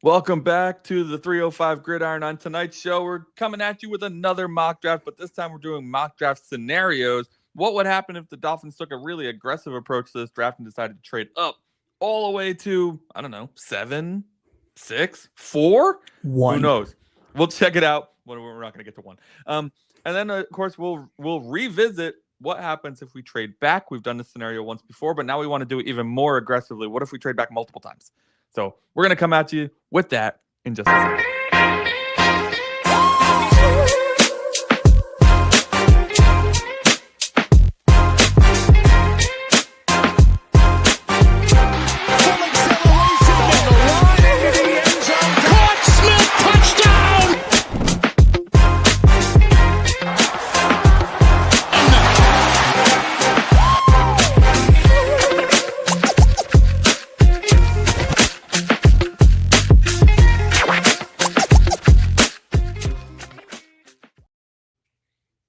Welcome back to the 305 Gridiron. On tonight's show, we're coming at you with another mock draft, but this time we're doing mock draft scenarios. What would happen if the Dolphins took a really aggressive approach to this draft and decided to trade up all the way to, 7, 6, 4? 1. Who knows? We'll check it out. We're not going to get to 1. And then, of course, we'll revisit what happens if we trade back. We've done this scenario once before, but now we want to do it even more aggressively. What if we trade back multiple times? So we're going to come at you with that in just a second.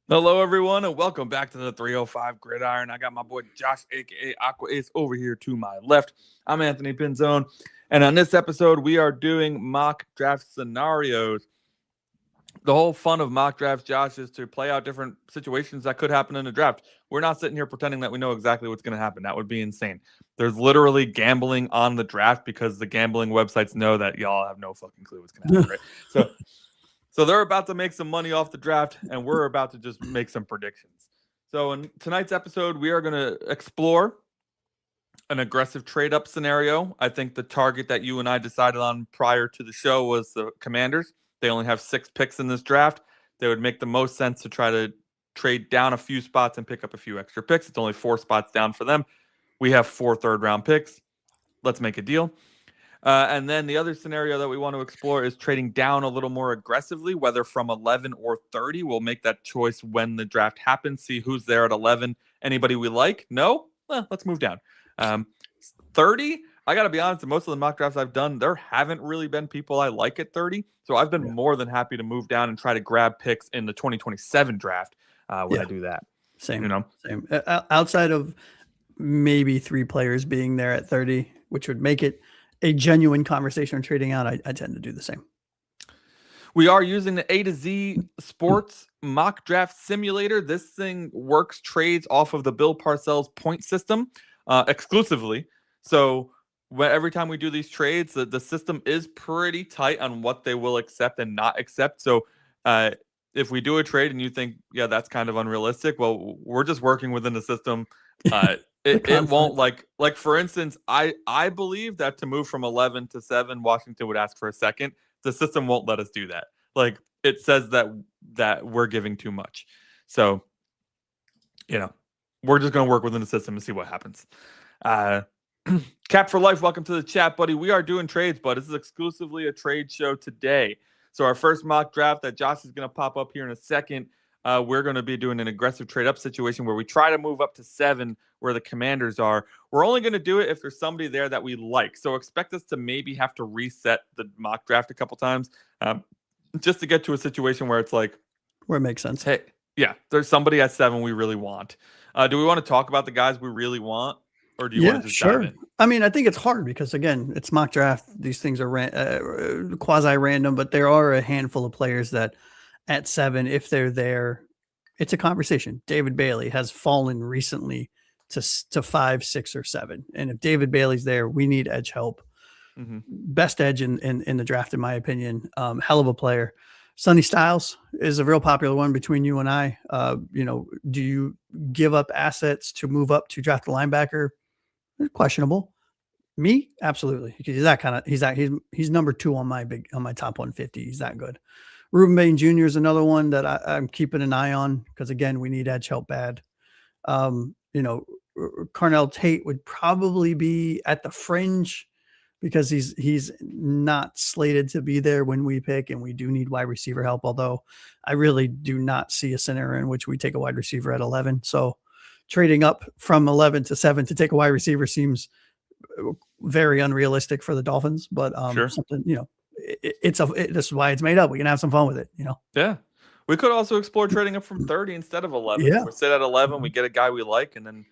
Hello, everyone, and welcome back to the 305 Gridiron. I got my boy Josh, a.k.a. Aqua Ace, over here to my left. I'm Anthony Pinzone, and on this episode, we are doing mock draft scenarios. The whole fun of mock drafts, Josh, is to play out different situations that could happen in a draft. We're not sitting here pretending that we know exactly what's going to happen. That would be insane. There's literally gambling on the draft because the gambling websites know that y'all have no fucking clue what's going to happen, right? So they're about to make some money off the draft, and we're about to just make some predictions. So in tonight's episode, we are going to explore an aggressive trade-up scenario. I think the target that you and I decided on prior to the show was the Commanders. They only have 6 picks in this draft. They would make the most sense to try to trade down a few spots and pick up a few extra picks. It's only 4 spots down for them. We have 4 third-round picks. Let's make a deal. And then the other scenario that we want to explore is trading down a little more aggressively, whether from 11 or 30. We'll make that choice when the draft happens, see who's there at 11. Anybody we like? No? Well, let's move down. 30, I got to be honest, most of the mock drafts I've done, there haven't really been people I like at 30. So I've been more than happy to move down and try to grab picks in the 2027 draft when I do that. Same. Outside of maybe 3 players being there at 30, which would make it a genuine conversation on trading out, I tend to do the same. We are using the A to Z Sports Mock Draft Simulator. This thing works trades off of the Bill Parcells point system exclusively. So every time we do these trades, the system is pretty tight on what they will accept and not accept. So if we do a trade and you think, yeah, that's kind of unrealistic, well, we're just working within the system. It won't like for instance, I believe that to move from 11 to 7, Washington would ask for a second. The system won't let us do that. Like it says that we're giving too much. So, we're just going to work within the system and see what happens. Cap for Life, welcome to the chat, buddy. We are doing trades, but this is exclusively a trade show today. So our first mock draft that Josh is going to pop up here in a second. We're going to be doing an aggressive trade-up situation where we try to move up to 7 where the Commanders are. We're only going to do it if there's somebody there that we like. So expect us to maybe have to reset the mock draft a couple times just to get to a situation where it's like... Where it makes sense. Hey, yeah, there's somebody at 7 we really want. Do we want to talk about the guys we really want? Or do you want to just dive in? I mean, I think it's hard because, again, it's mock draft. These things are quasi-random, but there are a handful of players that at 7, if they're there, it's a conversation. David Bailey has fallen recently to 5, 6, or 7. And if David Bailey's there, we need edge help. Mm-hmm. Best edge in the draft, in my opinion. Hell of a player. Sonny Styles is a real popular one between you and I. Do you give up assets to move up to draft a linebacker? Questionable. Me, absolutely. He's that kind of. He's number 2 on my top 150. He's that good. Ruben Bain Jr. is another one that I'm keeping an eye on because, again, we need edge help bad. Carnell Tate would probably be at the fringe because he's not slated to be there when we pick, and we do need wide receiver help, although I really do not see a scenario in which we take a wide receiver at 11. So trading up from 11 to 7 to take a wide receiver seems very unrealistic for the Dolphins, but sure. Something, this is why it's made up. We can have some fun with it, Yeah. We could also explore trading up from 30 instead of 11. Yeah. We sit at 11, we get a guy we like, and then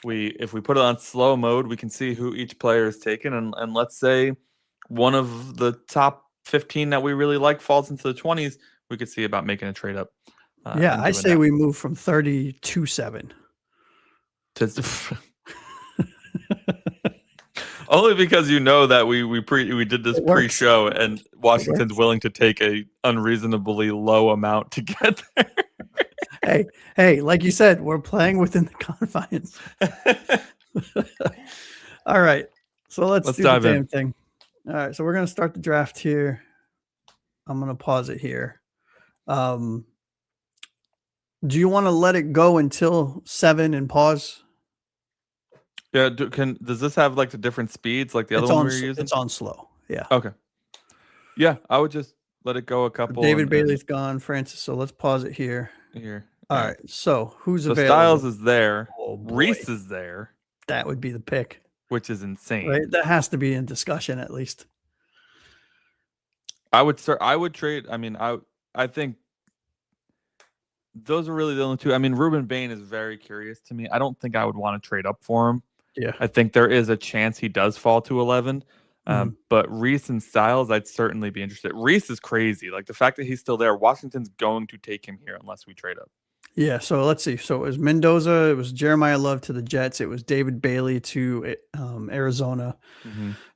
if we put it on slow mode, we can see who each player is taking. And let's say one of the top 15 that we really like falls into the 20s, we could see about making a trade up. Yeah, I say we move from 30 to 7. Only because you know that we did this pre-show and Washington's willing to take a unreasonably low amount to get there. Hey, like you said, we're playing within the confines. All right. So let's do the damn thing. All right. So we're going to start the draft here. I'm going to pause it here. Do you want to let it go until 7 and pause? Yeah. Does this have like the different speeds like the other one we were using? It's on slow. Yeah. Okay. Yeah. I would just let it go a couple. David Bailey's gone, Francis. So let's pause it here. All right. So who's available? Styles is there. Reese is there. That would be the pick. Which is insane. Right? That has to be in discussion at least. I would trade. I mean, I think those are really the only two. I mean, Ruben Bain is very curious to me. I don't think I would want to trade up for him. Yeah. I think there is a chance he does fall to 11. But Reese and Styles, I'd certainly be interested. Reese is crazy. Like the fact that he's still there, Washington's going to take him here unless we trade up. Yeah, so let's see. So it was Mendoza, it was Jeremiah Love to the Jets, it was David Bailey to Arizona.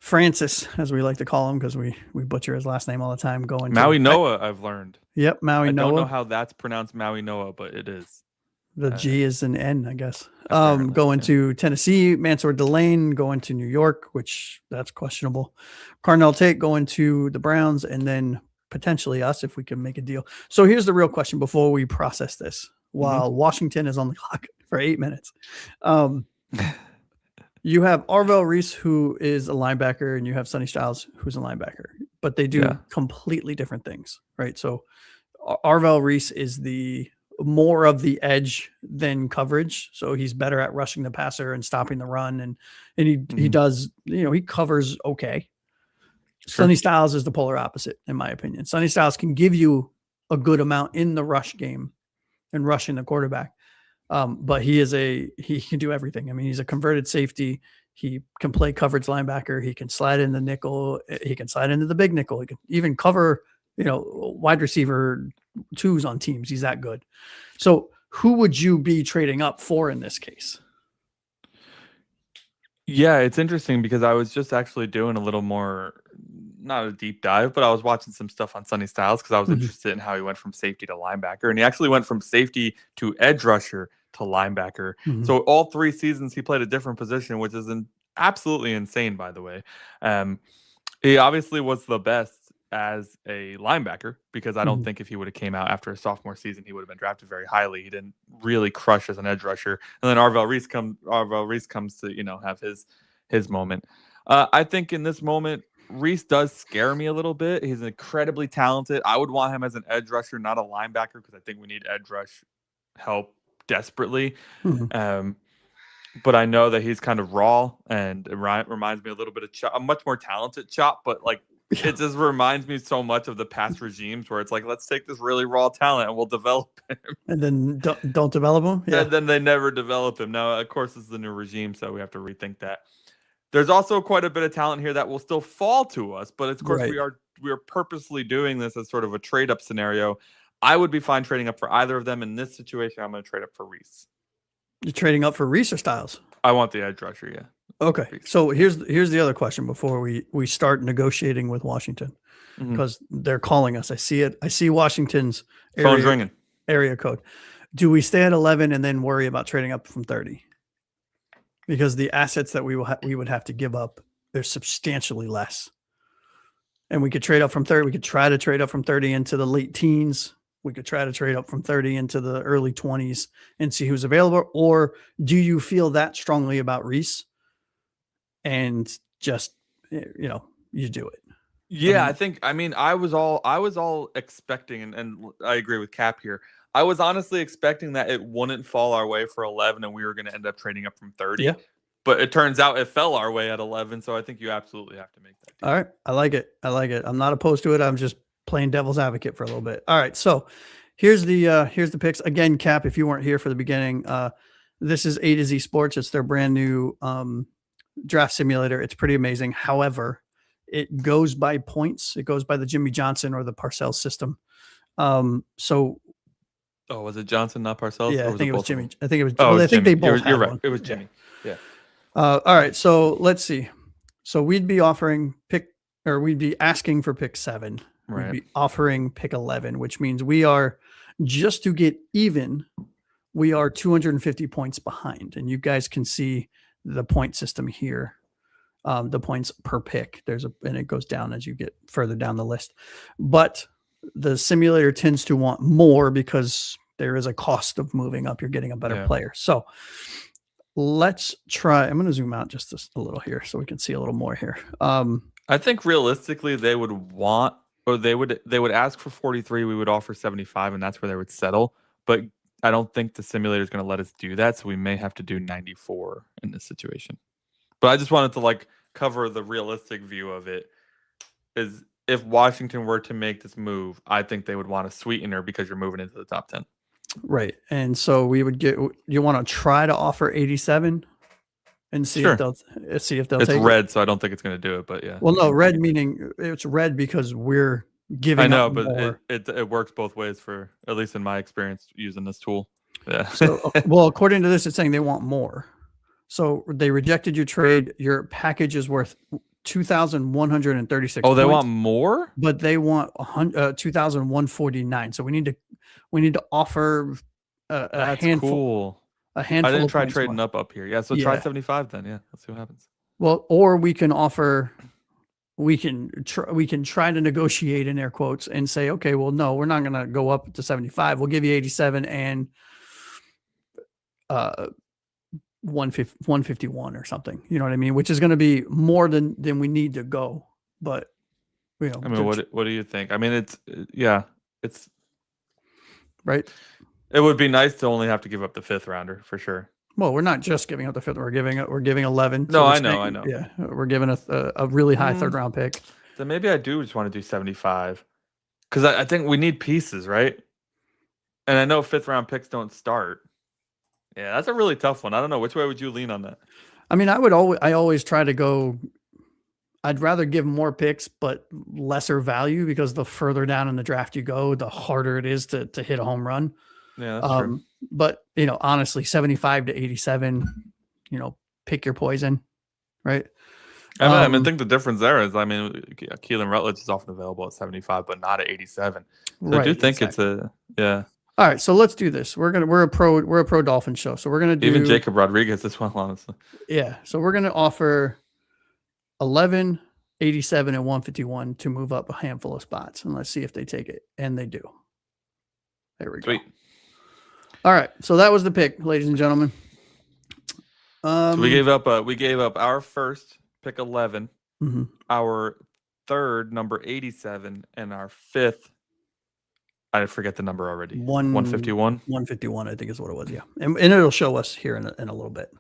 Francis, as we like to call him, because we butcher his last name all the time. Going Maui Noah, I've learned. Yep, Maui Noah. I don't know how that's pronounced Maui Noah, but it is. The G is an N, I guess. Going to Tennessee, Mansour Delane going to New York, which that's questionable. Carnell Tate going to the Browns, and then potentially us if we can make a deal. So here's the real question before we process this. While Washington is on the clock for 8 minutes. You have Arvell Reese, who is a linebacker, and you have Sonny Styles, who's a linebacker, but they do completely different things, right? So Arvell Reese is the more of the edge than coverage. So he's better at rushing the passer and stopping the run. And he does, he covers okay. Sure. Sonny Styles is the polar opposite, in my opinion. Sonny Styles can give you a good amount in the rush game and rushing the quarterback. But he can do everything. I mean, he's a converted safety. He can play coverage linebacker. He can slide in the nickel. He can slide into the big nickel. He can even cover, wide receiver 2s on teams. He's that good. So who would you be trading up for in this case? Yeah, it's interesting because I was just actually doing a little more, not a deep dive, but I was watching some stuff on Sonny Styles because I was interested in how he went from safety to linebacker. And he actually went from safety to edge rusher to linebacker. So all 3 seasons he played a different position, which is absolutely insane, by the way. He obviously was the best as a linebacker because I don't think if he would have came out after a sophomore season, he would have been drafted very highly. He didn't really crush as an edge rusher. And then Arvell Reese comes to, have his moment. I think in this moment, Reese does scare me a little bit. He's incredibly talented. I would want him as an edge rusher, not a linebacker, because I think we need edge rush help desperately. But I know that he's kind of raw, and it reminds me a little bit of Chop, a much more talented Chop, but like it just reminds me so much of the past regimes where it's like, let's take this really raw talent and we'll develop him. And then don't develop him? Yeah. And then they never develop him. Now, of course, this is the new regime, so we have to rethink that. There's also quite a bit of talent here that will still fall to us, but of course we are purposely doing this as sort of a trade-up scenario. I would be fine trading up for either of them. In this situation, I'm going to trade up for Reese. You're trading up for Reese or Styles? I want the edge rusher, yeah. Okay. So here's the other question before we start negotiating with Washington, because they're calling us. I see it. I see Washington's phone's ringing. Area code. Do we stay at 11 and then worry about trading up from 30? Because the assets that we would have to give up, they're substantially less. And we could trade up from 30. We could try to trade up from 30 into the late teens. We could try to trade up from 30 into the early 20s and see who's available. Or do you feel that strongly about Reese and just, you do it? Yeah, I was all expecting, and I agree with Cap here. I was honestly expecting that it wouldn't fall our way for 11 and we were going to end up trading up from 30. Yeah. But it turns out it fell our way at 11. So I think you absolutely have to make that deal. All right. I like it. I'm not opposed to it. I'm just playing devil's advocate for a little bit. All right. So here's the picks again. Cap, if you weren't here for the beginning, this is A to Z Sports. It's their brand new draft simulator. It's pretty amazing. However, it goes by points. It goes by the Jimmy Johnson or the Parcells system. So was it Johnson, not Parcells? yeah, Or I think it was both of Jimmy. them? I think it was. Oh, Well, I think Jimmy. they both. You're had right. one. It was Jimmy. Yeah. All right. So let's see. So we'd be offering we'd be asking for pick 7. Right. We'd be offering pick 11, which means we are, just to get even, we are 250 points behind. And you guys can see the point system here. The points per pick. And it goes down as you get further down the list. But the simulator tends to want more because there is a cost of moving up. You're getting a better player. So let's try. I'm going to zoom out just a little here so we can see a little more here. I think realistically they would want, or they would ask for 43. We would offer 75, and that's where they would settle. But I don't think the simulator is going to let us do that, so we may have to do 94 in this situation. But I just wanted to cover the realistic view of it. Is if Washington were to make this move, I think they would want a sweetener because you're moving into the top 10. Right. And so we would you want to try to offer 87 and see if they'll take it's red, so I don't think it's going to do it, but yeah. Well, no, red meaning it's red because we're giving. I know, up but more. it works both ways for, at least in my experience using this tool. Yeah. So, well, according to this, it's saying they want more. So they rejected your trade. Your package is worth 2,136. Oh, they want more? But they want 2,149. So we need to offer a handful. Cool. A handful. I didn't try trading up here. Yeah, so try 75 then. Yeah, let's see what happens. Well, or we can offer. We can try to negotiate in air quotes and say, okay, well, no, we're not going to go up to 75. We'll give you 87 and 151 or something. You know what I mean? Which is going to be more than we need to go. But I mean, what do you think? I mean, it's right. It would be nice to only have to give up the 5th rounder for sure. Well, we're not just giving up the 5th. We're giving 11. No, I know. Yeah, we're giving a really high 3rd round pick. Then maybe I do just want to do 75 because I think we need pieces, right? And I know 5th round picks don't start. Yeah, that's a really tough one. I don't know. Which way would you lean on that? I mean, I always try to go. I'd rather give more picks, but lesser value, because the further down in the draft you go, the harder it is to hit a home run. Yeah, that's true. But honestly, 75 to 87, pick your poison, right? I think the difference there is, Keylan Rutledge is often available at 75, but not at 87. So I do think it's a All right, so let's do this. We're a pro Dolphins show, so we're gonna do even Jacob Rodriguez as well, honestly. Yeah, so we're gonna offer 11, 87, and 151 to move up a handful of spots, and let's see if they take it, and they do. There we go. Sweet. All right, so that was the pick, ladies and gentlemen. So we gave up our first pick 11, our 3rd number 87, and our 5th. I forget the number already. 151. 151, I think is what it was. Yeah, and it'll show us here in a little bit.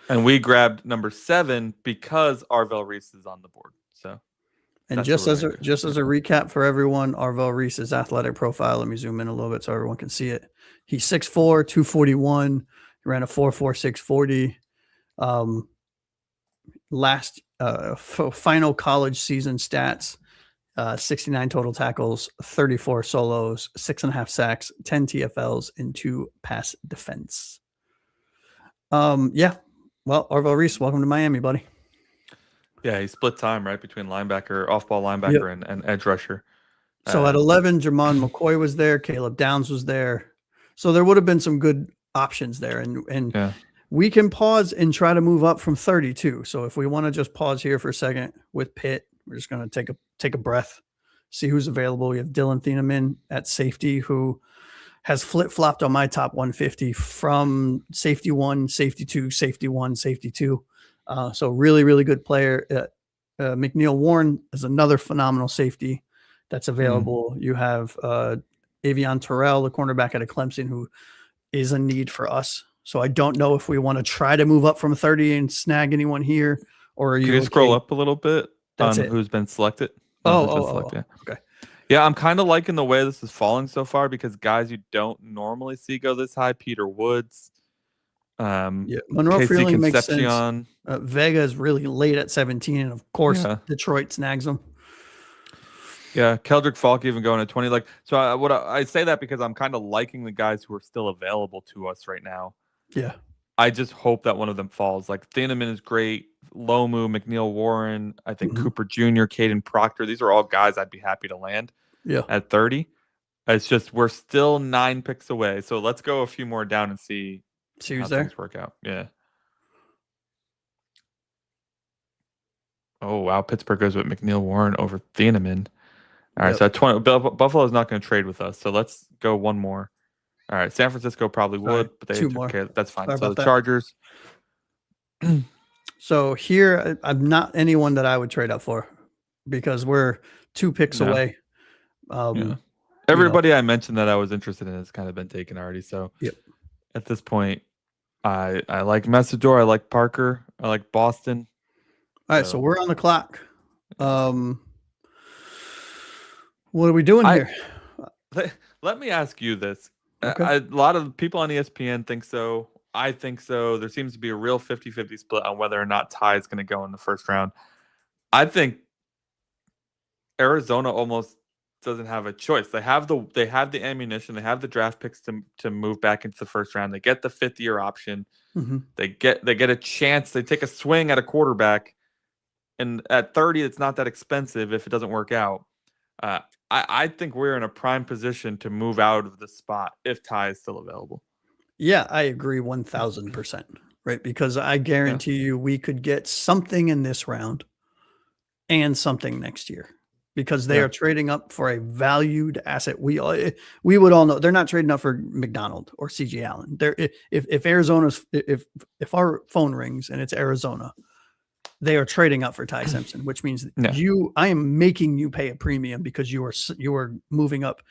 And we grabbed number 7 because Arvell Reese is on the board. So, and just as a recap for everyone, Arvell Reese's athletic profile. Let me zoom in a little bit so everyone can see it. He's 6'4", 241. He ran a 4.46 40. Last final college season stats: 69 total tackles, 34 solos, 6.5 sacks, 10 TFLs, and 2 pass defense. Yeah. Well, Arvell Reese, welcome to Miami, buddy. Yeah, he split time right between off-ball linebacker, and edge rusher. So at 11, Jermon McCoy was there, Caleb Downs was there. So there would have been some good options there, and we can pause and try to move up from 32. So if we want to just pause here for a second with Pitt, we're just going to take a breath, see who's available. We have Dylan Thieneman at safety, who has flip-flopped on my top 150 from safety 1, safety 2, safety 1, safety 2. So really, really good player. McNeil Warren is another phenomenal safety that's available. You have Avion Terrell, the cornerback out of Clemson, who is a need for us. So I don't know if we want to try to move up from 30 and snag anyone here, or are you? Can you scroll up a little bit on who's been selected? Okay. Yeah, I'm kind of liking the way this is falling so far, because guys you don't normally see go this high: Peter Woods, Yeah, Monroe Casey Freeling makes sense. Concepcion. Vega is really late at 17, and of course, Detroit snags him. Yeah, Keldrick Falk even going at 20. Like, so I say that because I'm kind of liking the guys who are still available to us right now. Yeah. I just hope that one of them falls. Like, Thieneman is great. Lomu, McNeil Warren, I think Cooper Jr., Caden Proctor. These are all guys I'd be happy to land at 30. It's just we're still 9 picks away. So let's go a few more down and see who's how there. Things work out. Yeah. Oh, wow. Pittsburgh goes with McNeil Warren over Thieneman. All right, so at 20, Buffalo's not going to trade with us. So let's go one more. All right, San Francisco probably would, but they took care. That's fine. Sorry so the Chargers. So here, I'm not anyone that I would trade up for because we're 2 picks away. Everybody I mentioned that I was interested in has kind of been taken already. So at this point, I like Messador. I like Parker. I like Boston. All right, so we're on the clock. What are we doing here? Let me ask you this. Okay. A lot of people on ESPN think so. I think so. There seems to be a real 50-50 split on whether or not Ty is going to go in the first round. I think Arizona almost doesn't have a choice. They have the ammunition. They have the draft picks to move back into the first round. They get the 5th-year option. They get a chance. They take a swing at a quarterback. And at 30, it's not that expensive if it doesn't work out. I think we're in a prime position to move out of the spot if Ty is still available. Yeah, I agree 1,000%. Right, because I guarantee you we could get something in this round and something next year because they are trading up for a valued asset. We would all know they're not trading up for McDonald or CJ Allen. If Arizona's if our phone rings and it's Arizona, they are trading up for Ty Simpson, which means I am making you pay a premium because you are moving up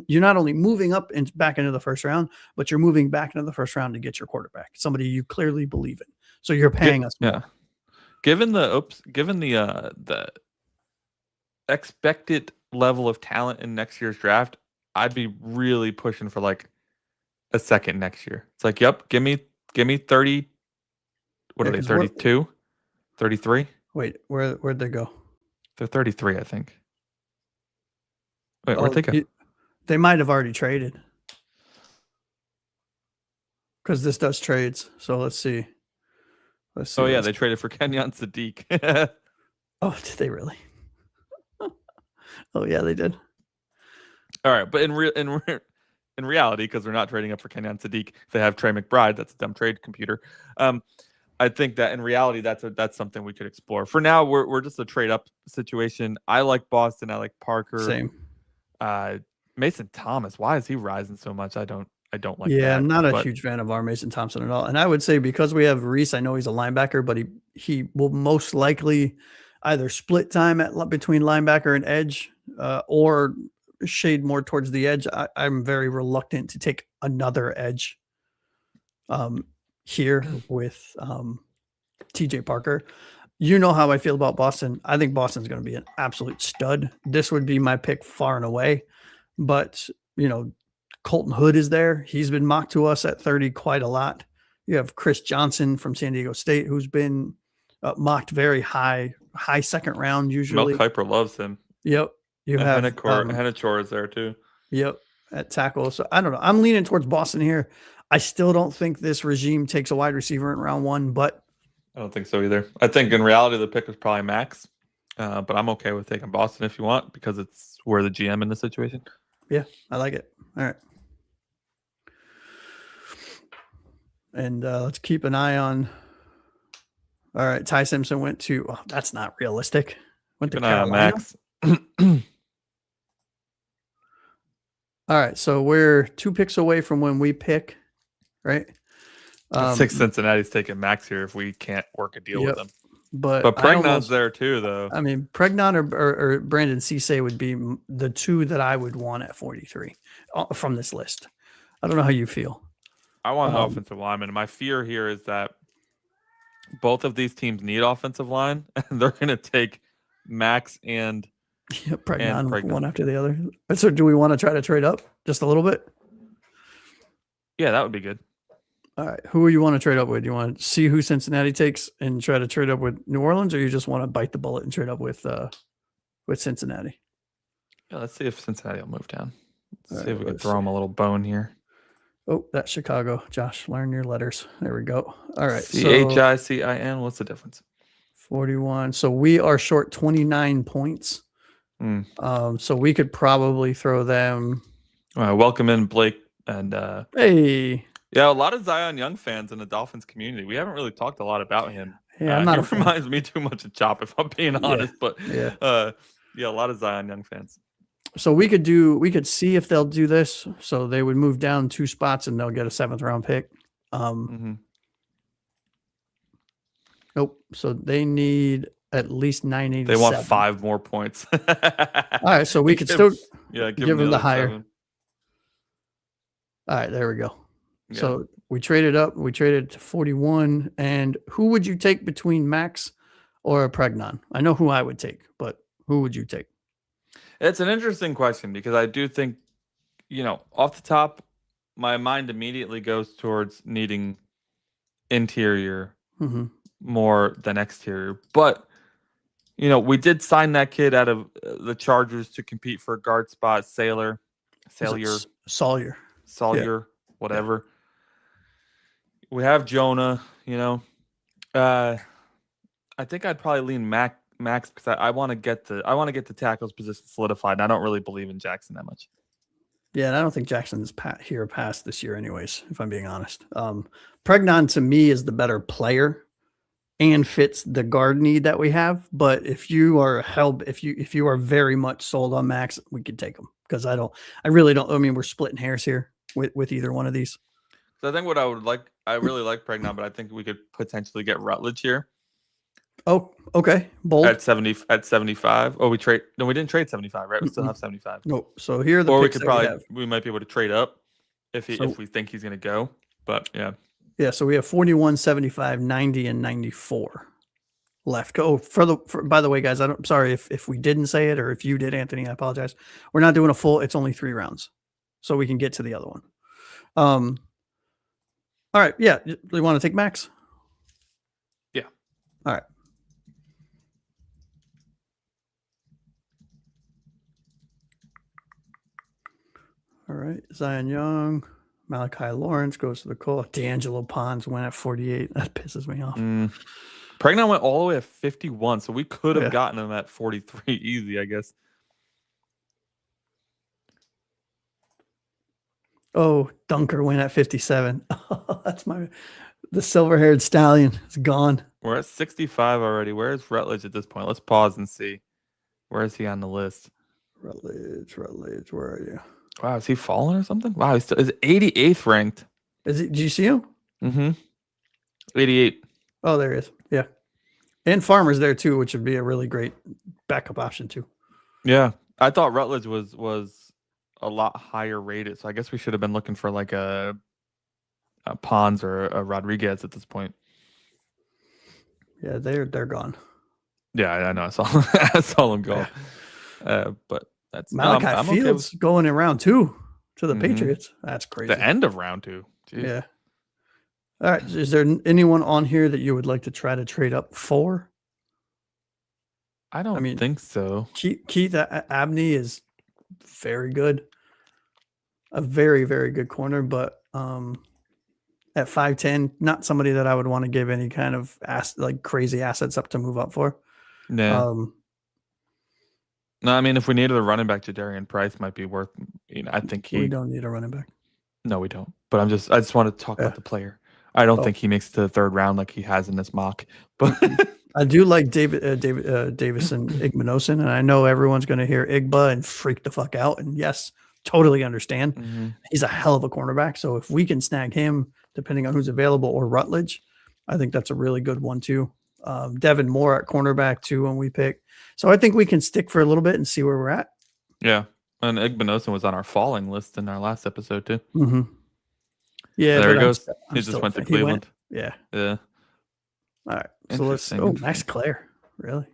you're not only moving up and back into the first round, but you're moving back into the first round to get your quarterback, somebody you clearly believe in. So you're paying us more. Given the expected level of talent in next year's draft, I'd be really pushing for like a second next year. It's like, give me 30. What are they? 32? 33? Wait, where'd they go? They're 33, I think. Wait, where'd they go? They might have already traded. Because this does trades. So let's see. Oh, yeah, they traded for Kenyon Sadiq. Oh, did they really? Oh, yeah, they did. All right, but in reality, because they're not trading up for Kenyon Sadiq, they have Trey McBride. That's a dumb trade computer. I think that in reality, that's something we could explore. For now, we're just a trade up situation. I like Boston. I like Parker. Same. Mason Thomas. Why is he rising so much? I don't like. Yeah, I'm not a huge fan of our Mason Thompson at all. And I would say because we have Reese, I know he's a linebacker, but he will most likely either split time between linebacker and edge, or shade more towards the edge. I'm very reluctant to take another edge. Here with TJ Parker. You know how I feel about Boston. I think Boston's going to be an absolute stud. This would be my pick far and away. But, Colton Hood is there. He's been mocked to us at 30 quite a lot. You have Chris Johnson from San Diego State, who's been mocked very high second round usually. Mel Kiper loves him. Yep. You have Henachor is there too. Yep. At tackle. So I don't know. I'm leaning towards Boston here. I still don't think this regime takes a wide receiver in round 1, but I don't think so either. I think in reality the pick was probably Max, but I'm okay with taking Boston if you want because we're the GM in this situation. Yeah, I like it. All right, and let's keep an eye on. All right, Ty Simpson went to. Oh, that's not realistic. Went to Carolina. Max. All right, so we're 2 picks away from when we pick. Right. 6 Cincinnati's taking Max here if we can't work a deal with them. But Pregnon's there too, though. I mean, Pregnon or Brandon Cisse would be the 2 that I would want at 43 from this list. I don't know how you feel. I want an offensive lineman. My fear here is that both of these teams need offensive line, and they're going to take Max and Pregnon one after the other. So do we want to try to trade up just a little bit? Yeah, that would be good. All right. Who you want to trade up with? You want to see who Cincinnati takes and try to trade up with New Orleans, or you just want to bite the bullet and trade up with Cincinnati? Yeah, let's see if Cincinnati will move down. Let's see All if we right, can throw them a little bone here. Oh, that's Chicago. Josh, learn your letters. There we go. All right. CHICIN. What's the difference? 41. So we are short 29 points. So we could probably throw them. Welcome in Blake and hey. Yeah, a lot of Zion Young fans in the Dolphins community. We haven't really talked a lot about him. Yeah, I'm not a fan. Reminds me too much of Chop, if I'm being honest. But yeah, a lot of Zion Young fans. So we could see if they'll do this. So they would move down 2 spots and they'll get a 7th round pick. Nope. So they need at least 987. They want 5 more points. All right, so we could still give them the higher. 7. All right, there we go. Yeah. So we traded up. We traded to 41. And who would you take between Max or Pregnon? I know who I would take, but who would you take? It's an interesting question because I do think, off the top, my mind immediately goes towards needing interior more than exterior. But, we did sign that kid out of the Chargers to compete for a guard spot, Sawyer, whatever. Yeah. We have Jonah, I think I'd probably lean Max because I want to get the tackles position solidified. And I don't really believe in Jackson that much. Yeah, and I don't think Jackson's here past this year, anyways. If I'm being honest, Pregnon to me is the better player and fits the guard need that we have. But if you are if you are very much sold on Max, we could take him because I really don't. I mean, we're splitting hairs here with either one of these. So I think what I really like Pregnon, but I think we could potentially get Rutledge here. Oh, okay. Bold. At 75. Oh, we didn't trade 75, right? We still have 75. No. So here are the or picks we might be able to trade up if we think he's going to go. But yeah. Yeah, so we have 41, 75, 90 and 94 left. By the way, guys, I'm sorry if we didn't say it or if you did, Anthony, I apologize. We're not doing a full, it's only 3 rounds. So we can get to the other one. All right, yeah, you want to take Max? Yeah. All right. All right, Zion Young, Malachi Lawrence goes to the call. D'Angelo Pons went at 48. That pisses me off. Pregnon went all the way at 51, so we could have gotten him at 43 easy, I guess. Oh, Dunker went at 57. Oh, that's the silver-haired stallion is gone. We're at 65 already. Where is Rutledge at this point? Let's pause and see. Where is he on the list? Rutledge, where are you? Wow, is he falling or something? Wow, he's 88th ranked. Is he? Did you see him? 88. Oh, there he is. Yeah. And Farmer's there too, which would be a really great backup option too. Yeah. I thought Rutledge was a lot higher rated, so I guess we should have been looking for like a Pons or a Rodriguez at this point. Yeah, they're gone. Yeah, I know. I saw them go. Yeah. But that's Malachi Fields okay going in round 2 to the Patriots. That's crazy. The end of round 2. Jeez. Yeah. All right. Is there anyone on here that you would like to try to trade up for? I don't think so. Keith Abney is very good. A very, very good corner, but at 5'10", not somebody that I would want to give any kind of crazy assets up to move up for. Yeah. No, I mean, if we needed a running back, Jadarian Price might be worth. I think we don't need a running back. No, we don't. But I just want to talk about the player. I don't think he makes it to the 3rd round like he has in this mock. But I do like Davison Igmanosin, and I know everyone's going to hear Igba and freak the fuck out. And yes, totally understand. He's a hell of a cornerback. So if we can snag him, depending on who's available, or Rutledge, I think that's a really good one too. Devin Moore at cornerback too when we pick. So I think we can stick for a little bit and see where we're at. Yeah. And Igmanosin was on our falling list in our last episode too. Yeah. There he goes. He just went to Cleveland. Yeah. Yeah. All right. So let's Max Clare. Really?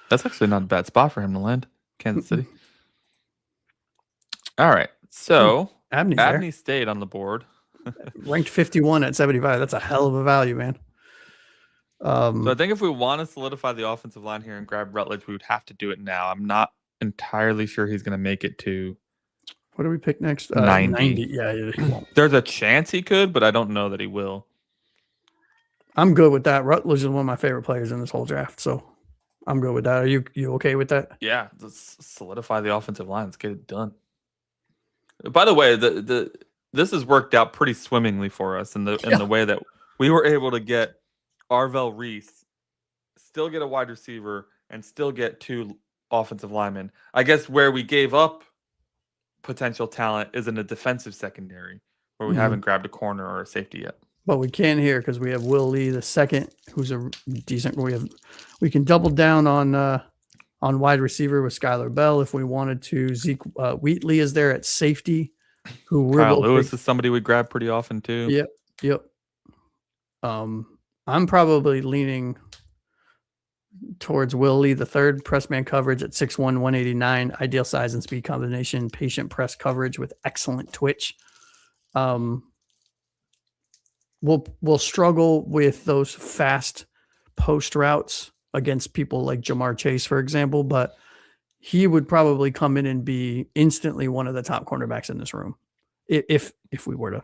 That's actually not a bad spot for him to land. Kansas City. All right. So Abney stayed on the board. Ranked 51 at 75. That's a hell of a value, man. So I think if we want to solidify the offensive line here and grab Rutledge, we would have to do it now. I'm not entirely sure he's going to make it to what do we pick next? 90. Yeah, he won't. There's a chance he could, but I don't know that he will. I'm good with that. Rutledge is one of my favorite players in this whole draft, so I'm good with that. Are you okay with that? Yeah, let's solidify the offensive line. Let's get it done. By the way, this has worked out pretty swimmingly for us in the way that we were able to get Arvell, Reese, still get a wide receiver, and still get 2 offensive linemen. I guess where we gave up potential talent is in the defensive secondary, where we haven't grabbed a corner or a safety yet. But we can here because we have Will Lee the second, who's a decent. We can double down on wide receiver with Skylar Bell if we wanted to. Zeke Wheatley is there at safety. Kyle Lewis is somebody we grab pretty often too. Yep. I'm probably leaning towards Will Lee the third. Press man coverage at 6'1", 189. Ideal size and speed combination. Patient press coverage with excellent twitch. We'll struggle with those fast post routes against people like Jamar Chase, for example, but he would probably come in and be instantly one of the top cornerbacks in this room if we were to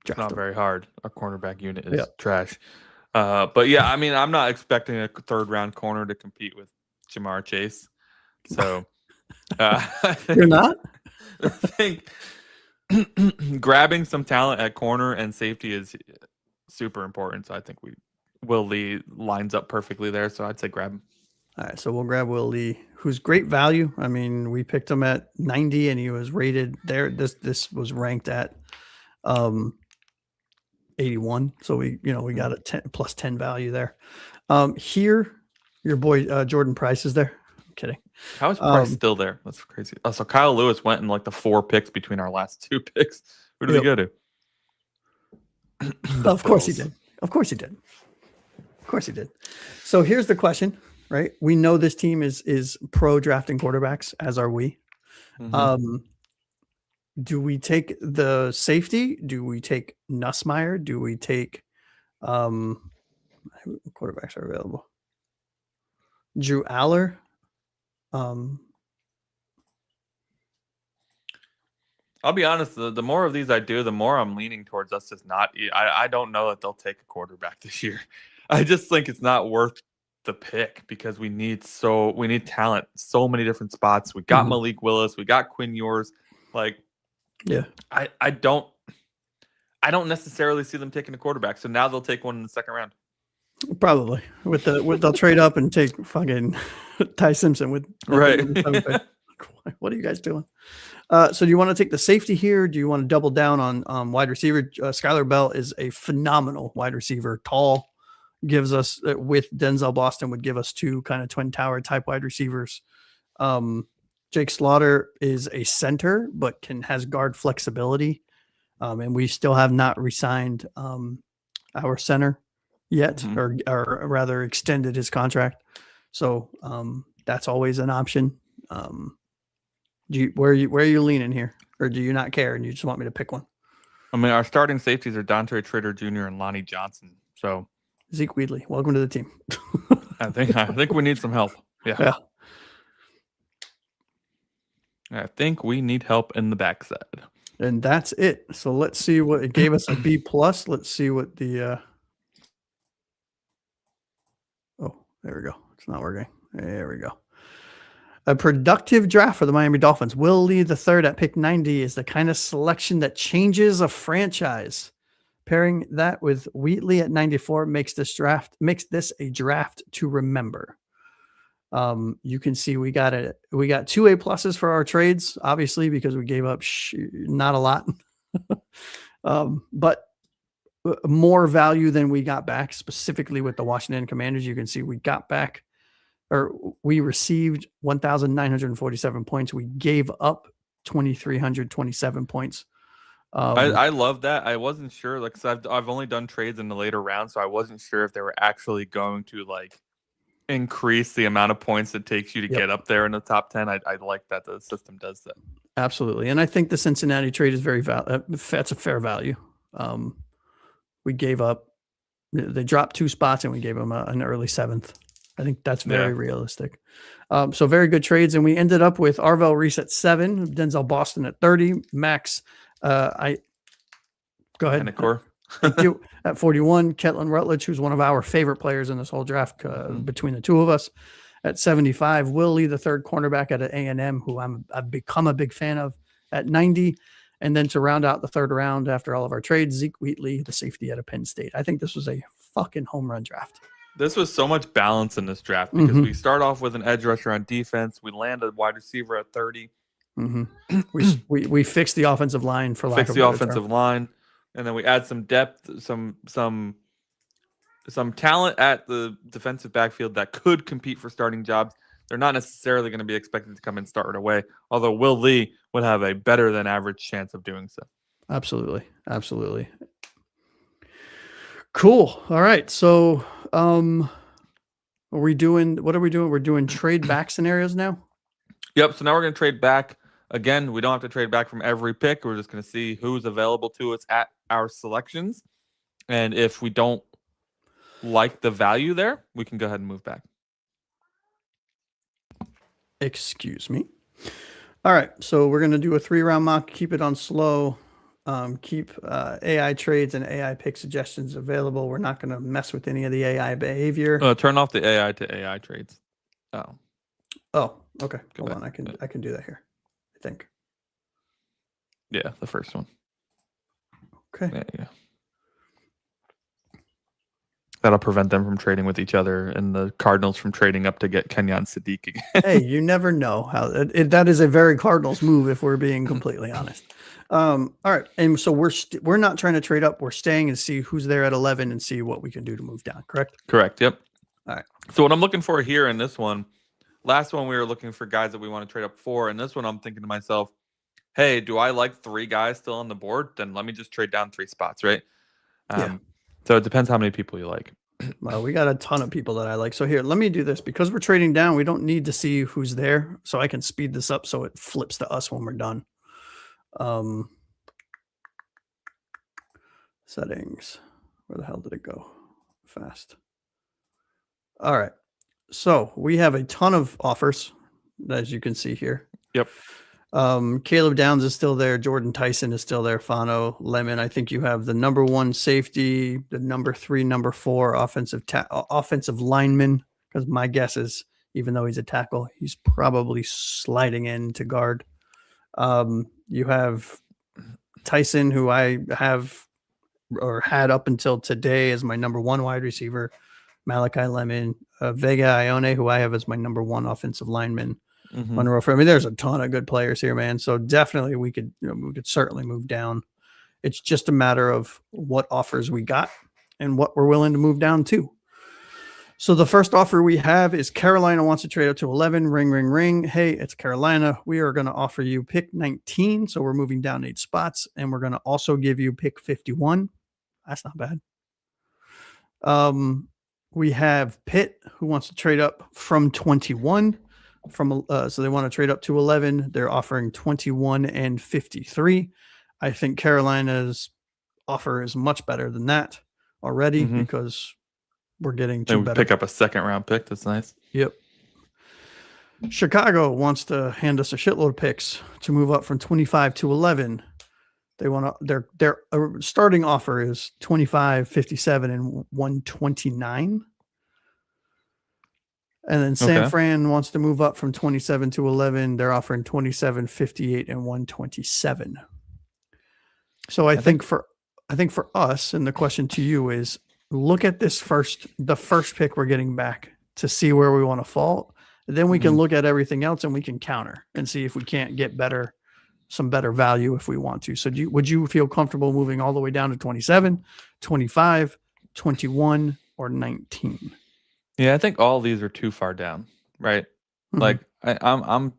draft Not him. very hard. Our cornerback unit is trash. But yeah, I mean, I'm not expecting a 3rd round corner to compete with Jamar Chase. So You're not? I think grabbing some talent at corner and safety is super important. So I think Will Lee lines up perfectly there. So I'd say grab him. All right, so we'll grab Will Lee, who's great value. I mean, we picked him at 90 and he was rated there. This was ranked at 81. So we got a 10 plus 10 value there. Here, your boy Jordan Price is there. I'm kidding. How is Price still there? That's crazy. So Kyle Lewis went in like the 4 picks between our last 2 picks. Who did he go to? Of course he did. Of course he did. Of course he did. So here's the question, right? We know this team is pro drafting quarterbacks, as are we. Do we take the safety? Do we take Nussmeier? Do we take quarterbacks are available? Drew Aller. I'll be honest, the more of these I do, the more I'm leaning towards us just not. I don't know that they'll take a quarterback this year. I just think it's not worth the pick because we need talent, so many different spots. We got Malik Willis, we got Quinn Ewers. Like, yeah, I don't necessarily see them taking a quarterback. So now they'll take one in the 2nd round. Probably they'll trade up and take fucking Ty Simpson with right. What are you guys doing? So do you want to take the safety here? Do you want to double down on wide receiver? Skylar Bell is a phenomenal wide receiver. Tall, gives us with Denzel Boston would give us 2 kind of twin tower type wide receivers. Jake Slaughter is a center, but has guard flexibility. And we still have not re-signed our center yet, or rather extended his contract. So that's always an option. Where are you leaning here, or do you not care and you just want me to pick one? I mean, our starting safeties are Dontre Trader Jr. and Lonnie Johnson. So Zeke Wheatley, welcome to the team. I think we need some help. Yeah. I think we need help in the backside. And that's it. So let's see what it gave us a B plus. Let's see what the oh, there we go. It's not working. There we go. A productive draft for the Miami Dolphins. Will Lee the third at pick 90 is the kind of selection that changes a franchise. Pairing that with Wheatley at 94 makes this a draft to remember. You can see we got 2 A pluses for our trades, obviously, because we gave up not a lot, but more value than we got back, specifically with the Washington Commanders. You can see we received 1,947 points. We gave up 2,327 points. I love that. I wasn't sure, like, cause I've only done trades in the later rounds, so I wasn't sure if they were actually going to like increase the amount of points it takes you to get up there in the top 10. I like that the system does that. Absolutely, and I think the Cincinnati trade is very that's a fair value. We gave up. They dropped 2 spots, and we gave them an early 7th. I think that's very realistic. So very good trades, and we ended up with Arvell Reese at 7, Denzel Boston at 30, Max. Go ahead. Thank you. At 41, Keylan Rutledge, who's one of our favorite players in this whole draft between the two of us. At 75, Wheatley, the third cornerback at A&M, who I've become a big fan of, at 90. And then to round out the third round after all of our trades, Zakee Wheatley, the safety out of Penn State. I think this was a fucking home run draft. This was so much balance in this draft because we start off with an edge rusher on defense. We land a wide receiver at 30. We fixed the offensive line for lack of a better term. Line. And then we add some depth, some talent at the defensive backfield that could compete for starting jobs. They're not necessarily going to be expected to come and start right away, although Will Lee would have a better than average chance of doing so. Absolutely. Cool. All right. So what are we doing? We're doing trade back scenarios now? Yep. So now we're going to trade back. Again, we don't have to trade back from every pick. We're just going to see who's available to us at our selections. And if we don't like the value there, we can go ahead and move back. Excuse me. All right. So we're going to do a 3-round mock. Keep it on slow. Keep AI trades and AI pick suggestions available. We're not going to mess with any of the AI behavior. Turn off the AI to AI trades. Oh, okay. Hold on. I can do that here. I think. Yeah, the first one. Okay. There you go. That'll prevent them from trading with each other and the Cardinals from trading up to get Kenyon Sadiq again. Hey, you never know how that is a very Cardinals move if we're being completely honest. All right. And so we're not trying to trade up. We're staying and see who's there at 11 and see what we can do to move down. Correct? Correct. Yep. All right. So what I'm looking for here in this one, last one we were looking for guys that we want to trade up for. And this one I'm thinking to myself, hey, do I like 3 guys still on the board? Then let me just trade down 3 spots, right? So it depends how many people you like. Well, we got a ton of people that I like. So here, let me do this. Because we're trading down, we don't need to see who's there. So I can speed this up so it flips to us when we're done. Settings. Where the hell did it go? Fast. All right. So we have a ton of offers, as you can see here. Yep. Caleb Downs is still there. Jordan Tyson is still there. Fano, Lemon. I think you have the number 1 safety, the number 3, number 4 offensive lineman. Because my guess is, even though he's a tackle, he's probably sliding in to guard. You have Tyson, who I have or had up until today as my number 1 wide receiver. Malachi Lemon, Vega Ione, who I have as my number 1 offensive lineman. Monroe. I mean, there's a ton of good players here, man. So definitely we could certainly move down. It's just a matter of what offers we got and what we're willing to move down to. So the first offer we have is Carolina wants to trade up to 11. Ring, ring, ring. Hey, it's Carolina. We are going to offer you pick 19. So we're moving down 8 spots, and we're going to also give you pick 51. That's not bad. We have Pitt, who wants to trade up from 21. So they want to trade up to 11. They're offering 21 and 53. I think Carolina's offer is much better than that already because we're getting two better. Pick up a 2nd round pick. That's nice. Yep. Chicago wants to hand us a shitload of picks to move up from 25 to 11. They want to, their starting offer is 25, 57, and 129. And then San Fran wants to move up from 27 to 11. They're offering 27, 58, and 127. So I think for us, and the question to you is, look at the first pick we're getting back to see where we want to fall. Then we can look at everything else and we can counter and see if we can't get some better value if we want to. So would you feel comfortable moving all the way down to 27, 25, 21, or 19? Yeah, I think all these are too far down, right? Like I'm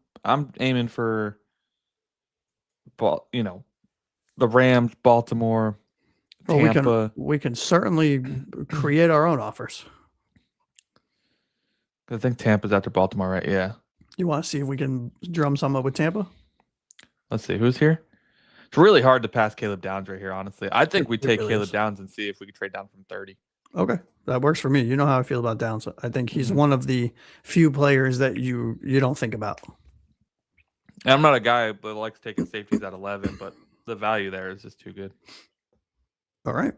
aiming for, the Rams, Baltimore, Tampa. We can certainly create our own offers. I think Tampa's after Baltimore, right? Yeah. You want to see if we can drum some up with Tampa? Let's see who's here. It's really hard to pass Caleb Downs right here, honestly. I think we take really Caleb is. Downs and see if we can trade down from 30. Okay, that works for me. You know how I feel about Downs. I think he's one of the few players that you don't think about. And I'm not a guy that likes taking safeties at 11, but the value there is just too good. All right.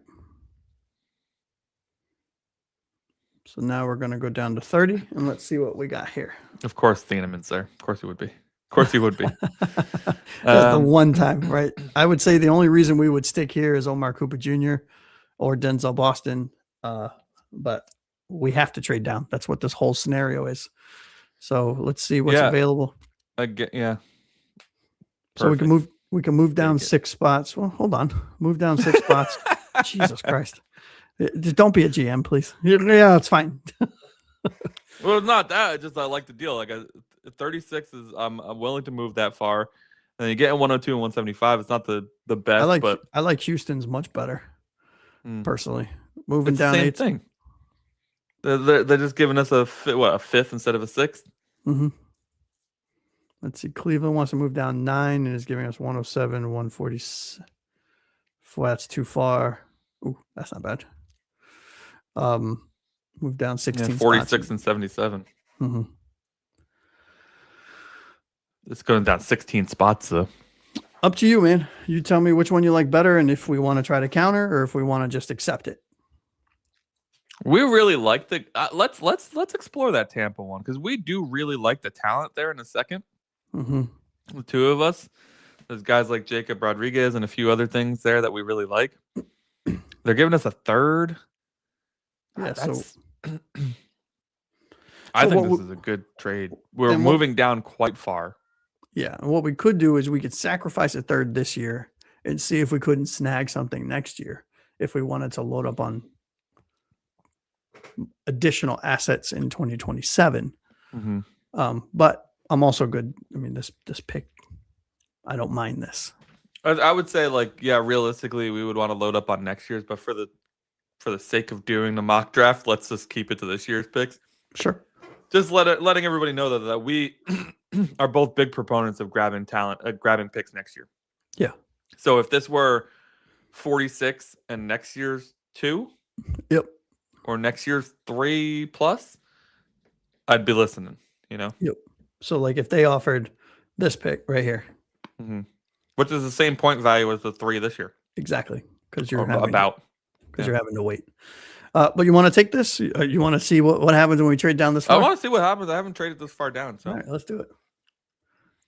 So now we're going to go down to 30, and let's see what we got here. Of course, Thieneman's there. Of course he would be. Of course he would be. That's the one time, right? I would say the only reason we would stick here is Omar Cooper Jr. or Denzel Boston, but we have to trade down. That's what this whole scenario is. So let's see what's available. Yeah. So we can move down 6 spots. Well, hold on. Move down 6 spots. Jesus Christ. Just don't be a GM, please. Yeah, it's fine. Well, it's not that. It's just I like the deal. Like 36 is I'm willing to move that far. And you get 102 and 175. It's not the best, but I like Houston's much better. Personally. Moving it's down the same 8. thing. They're just giving us a fifth instead of a sixth. Mm-hmm. Let's see. Cleveland wants to move down 9 and is giving us 107, 140. That's too far. Ooh, that's not bad. Move down 16 46 spots. and 77. Mm-hmm. It's going down 16 spots, though. Up to you, man. You tell me which one you like better and if we want to try to counter or if we want to just accept it. We really like the let's explore that Tampa one because we do really like the talent there in a second. Mm-hmm. The two of us. There's guys like Jacob Rodriguez and a few other things there that we really like. They're giving us a third. Yeah, I think this is a good trade. We're moving down quite far. Yeah, and what we could do is we could sacrifice a third this year and see if we couldn't snag something next year if we wanted to load up on additional assets in 2027. Mm-hmm. But I'm also good. I mean, this pick, I don't mind this. I would say, realistically, we would want to load up on next year's, but for the sake of doing the mock draft, let's just keep it to this year's picks. Sure. Just letting everybody know that we are both big proponents of grabbing picks next year. Yeah. So if this were 46 and next year's 2, yep, or next year's 3+, I'd be listening. Yep. So like if they offered this pick right here, mm-hmm. which is the same point value as the 3 this year, exactly, because you're having to wait. But you want to take this? You want to see what happens when we trade down this far? I want to see what happens. I haven't traded this far down. So all right, let's do it.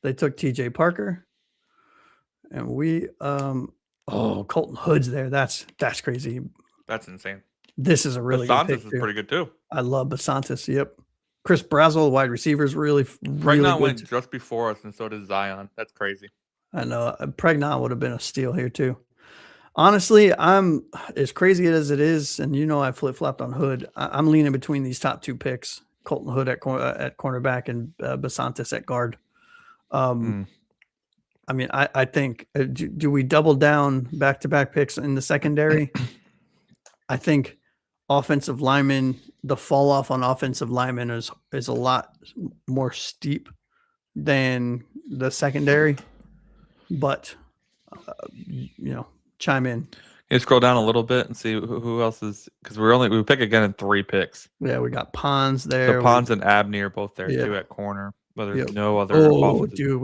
They took TJ Parker, and we Colton Hood's there. That's crazy. That's insane. This is a really Bisontis good pick. Is pretty good too. I love Bisontis. Yep. Chris Brazzell, wide receivers, really Pregnon went just before us, and so did Zion. That's crazy. I know. Pregnon would have been a steal here too. Honestly, I'm as crazy as it is, and I flip-flopped on Hood. I'm leaning between these top 2 picks, Colton Hood at cornerback and Bisontis at guard. I mean, I think, do we double down back-to-back picks in the secondary? I think offensive linemen, the fall off on offensive linemen is a lot more steep than the secondary, but chime in. You scroll down a little bit and see who else is, because we pick again in 3 picks. Yeah, we got Pons there. So Pons and Abney are both there too at corner. But there's no other.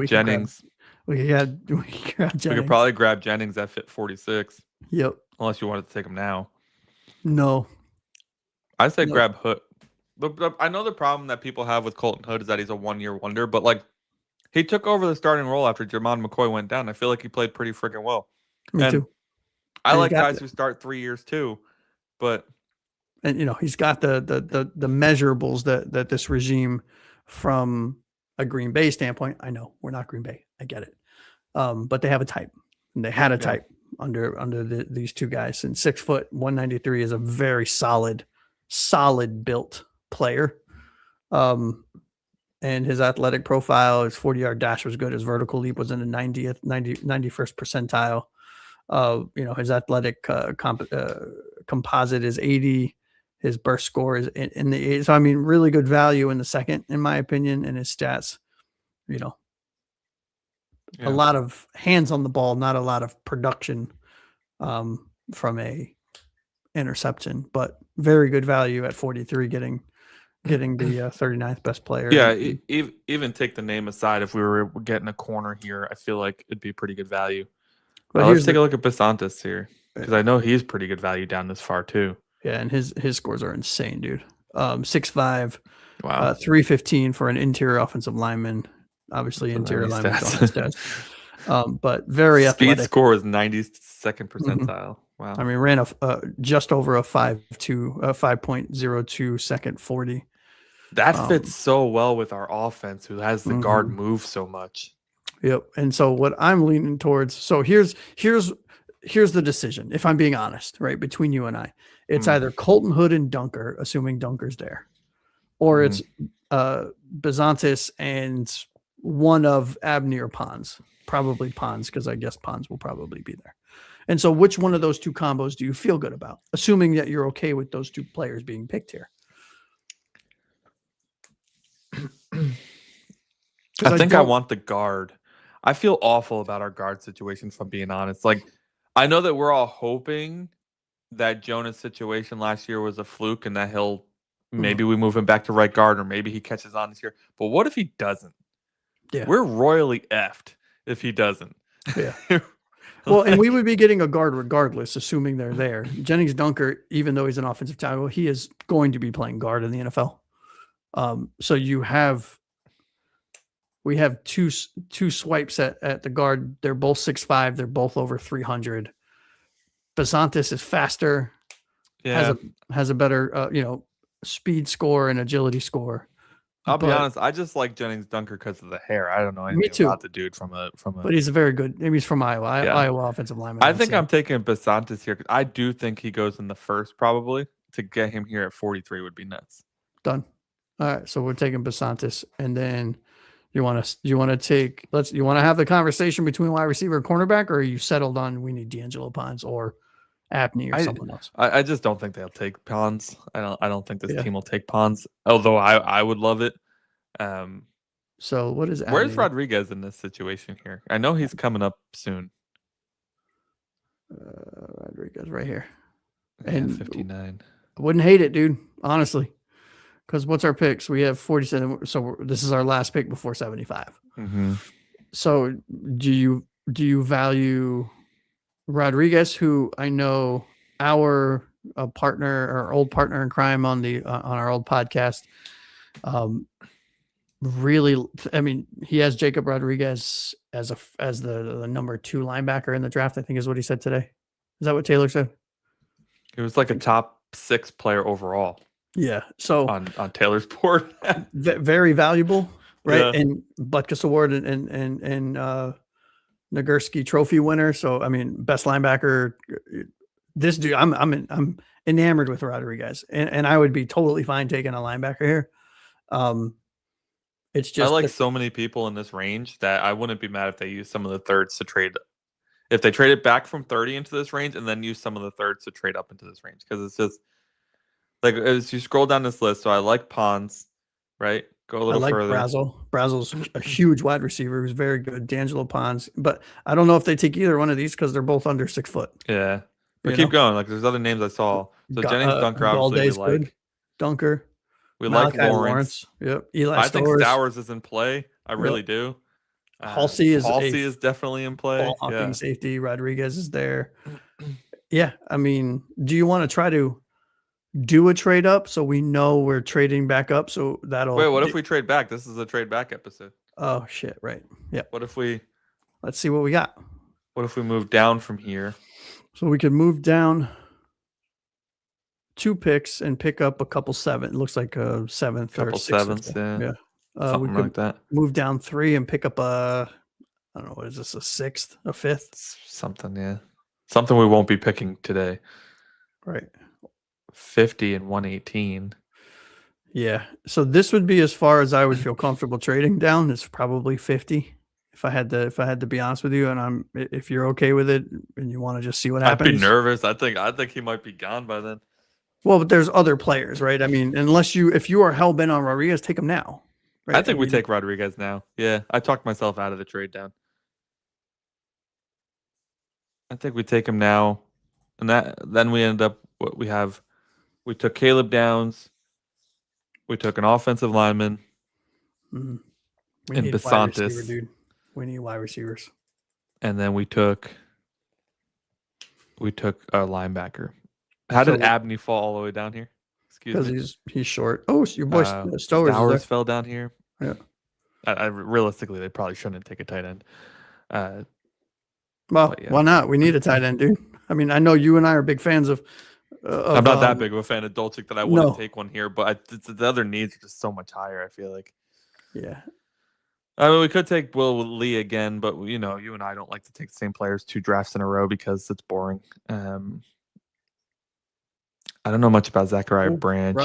Jennings. We could probably grab Jennings at 46. Yep. Unless you wanted to take him now. No. I say grab Hood. I know the problem that people have with Colton Hood is that he's a 1-year wonder, but he took over the starting role after Jermon McCoy went down. I feel like he played pretty freaking well. Me too. I like guys who start 3 years too, but he's got the measurables that this regime, from a Green Bay standpoint. I know we're not Green Bay. I get it, but they have a type, and they had a type under these 2 guys. And 6 foot 193 is a very solid built player. And his athletic profile, his 40-yard dash was good. His vertical leap was in the 91st percentile. His athletic composite is 80. His burst score is in the 8. So, I mean, really good value in the second, in my opinion, and his stats, a lot of hands on the ball, not a lot of production from a interception, but very good value at 43, getting the 39th best player. Yeah, even take the name aside, if we were getting a corner here, I feel like it'd be pretty good value. Let's take a look at Bisontis here, because I know he's pretty good value down this far too. Yeah, and his scores are insane, dude. 6'5", wow, 315 for an interior offensive lineman. Obviously, interior lineman stats. But very speed athletic. score is 92nd percentile. Wow. I mean, ran just over a 5.02 second 40. That fits so well with our offense, who has the guard move so much. Yep. And so what I'm leaning towards, so here's the decision, if I'm being honest, right, between you and I. It's either Colton Hood and Dunker, assuming Dunker's there, or it's Bisontis and one of Abney or Pons, probably Pons, because I guess Pons will probably be there. And so which one of those two combos do you feel good about, assuming that you're okay with those two players being picked here? I think I want the guard. I feel awful about our guard situation, if I'm being honest. Like, I know that we're all hoping that Jonah's situation last year was a fluke and that maybe we move him back to right guard, or maybe he catches on this year. But what if he doesn't? Yeah. We're royally effed if he doesn't. Yeah. Well, and we would be getting a guard regardless, assuming they're there. Jennings Dunker, even though he's an offensive tackle, he is going to be playing guard in the NFL. So we have two swipes at the guard. They're both 6'5". They're both over 300. Bisontis is faster. Yeah. Has a better speed score and agility score. I'll be honest, I just like Jennings Dunker because of the hair. I don't know anything about the dude from a. But he's a very good. He's from Iowa. Iowa offensive lineman. I think I'm taking Bisontis here, because I do think he goes in the first, probably. To get him here at 43 would be nuts. Done. All right, so we're taking Bisontis, and then you want to have the conversation between wide receiver and cornerback, or are you settled on we need D'Angelo Pons or Abney or someone else? I just don't think they'll take Pons. I don't think this team will take Pons, although I would love it. So what is Abney? Where's Rodriguez in this situation here? I know he's coming up soon. Rodriguez right here. And 59. I wouldn't hate it, dude, honestly. Because what's our picks? We have 47. So this is our last pick before 75. Mm-hmm. So do you value Rodriguez, who I know our old partner in crime on our old podcast, really, I mean, he has Jacob Rodriguez as the number 2 linebacker in the draft, I think is what he said today. Is that what Taylor said? It was like a top 6 player overall. Yeah. So on Taylor's board, very valuable, right? Yeah. And Butkus Award and Nagurski Trophy winner. So I mean, best linebacker. This dude, I'm enamored with Rodriguez, and I would be totally fine taking a linebacker here. It's just I like so many people in this range that I wouldn't be mad if they use some of the thirds to trade. If they trade it back from 30 into this range and then use some of the thirds to trade up into this range, because it's just. Like, as you scroll down this list, so I like Pons, right? Go a little further. Brazel's a huge wide receiver who's very good. D'Angelo Pons, but I don't know if they take either one of these because they're both under 6 foot. Yeah, but keep going. Like, there's other names I saw. So Jennings Dunker, obviously, we like. Good. Dunker. We like Lawrence. Yep. Eli I think Stowers is in play. I really do. Halsey is definitely in play. Ball hawking safety. Rodriguez is there. Yeah, I mean, do you want to try to do a trade up so we know we're trading back up? So that'll what if we trade back? This is a trade back episode. Oh shit, right. Yeah. What if we let's see what we got. What if we move down from here? So we could move down 2 picks and pick up a couple 7. It looks like a 7th or 6th. Yeah. Something like that. Move down 3 and pick up I don't know, what is this, a 6th, a 5th? Something, yeah. Something we won't be picking today. Right. 50 and 118. Yeah. So this would be as far as I would feel comfortable trading down. It's probably 50. If I had to be honest with you, and if you're okay with it and you want to just see what happens. I'd be nervous. I think he might be gone by then. Well, but there's other players, right? I mean, if you are hell bent on Rodriguez, take him now. Right? I think we take Rodriguez now. Yeah. I talked myself out of the trade down. I think we take him now, and then we end up what we have. We took Caleb Downs. We took an offensive lineman. Mm-hmm. We And need a wide receiver, Bisontis. dude. We need wide receivers. And then we took a linebacker. How did Abney fall all the way down here? Excuse me. Because he's short. Oh, your boy Stowers fell down here. Yeah. I realistically, they probably shouldn't take a tight end. Well, yeah. Why not? We need a tight end, dude. I mean, I know you and I are big fans of I'm not that big of a fan of Dolchik that I wouldn't take one here, but the other needs are just so much higher, I feel like. Yeah. I mean, we could take Will Lee again, but you and I don't like to take the same players 2 drafts in a row because it's boring. I don't know much about Zachariah Branch.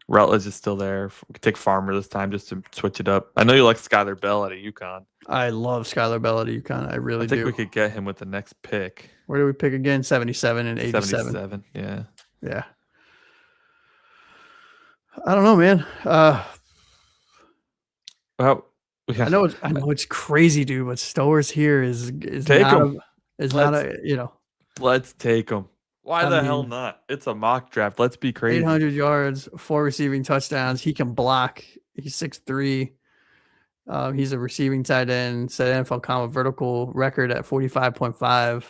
Rutledge is still there. We could take Farmer this time just to switch it up. I know you like Skylar Bell at UConn. I love Skylar Bell at UConn. I really do. I think we could get him with the next pick. Where do we pick again? 77 and 87. 77, yeah. Yeah. I don't know, man. Well, I know it's crazy, dude, but Stowers here is take not him. Let's take him. Why the hell not? It's a mock draft. Let's be crazy. 800 yards, 4 receiving touchdowns. He can block. He's 6'3". He's a receiving tight end. Set NFL comma vertical record at 45.5.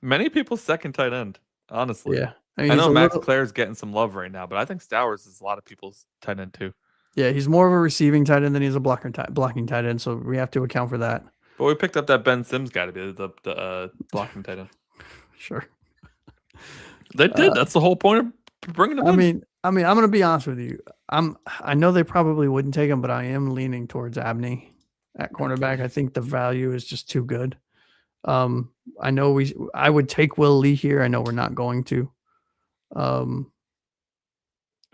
Many people's second tight end, honestly. Yeah. I know Max Claire's getting some love right now, but I think Stowers is a lot of people's tight end too. Yeah, he's more of a receiving tight end than he's a blocking tight end, so we have to account for that. But we picked up that Ben Sims guy to be the blocking tight end. Sure. They did. That's the whole point of bringing him in. I mean, I'm going to be honest with you. I know they probably wouldn't take him, but I am leaning towards Abney at cornerback. I think the value is just too good. I know I would take Will Lee here. I know we're not going to.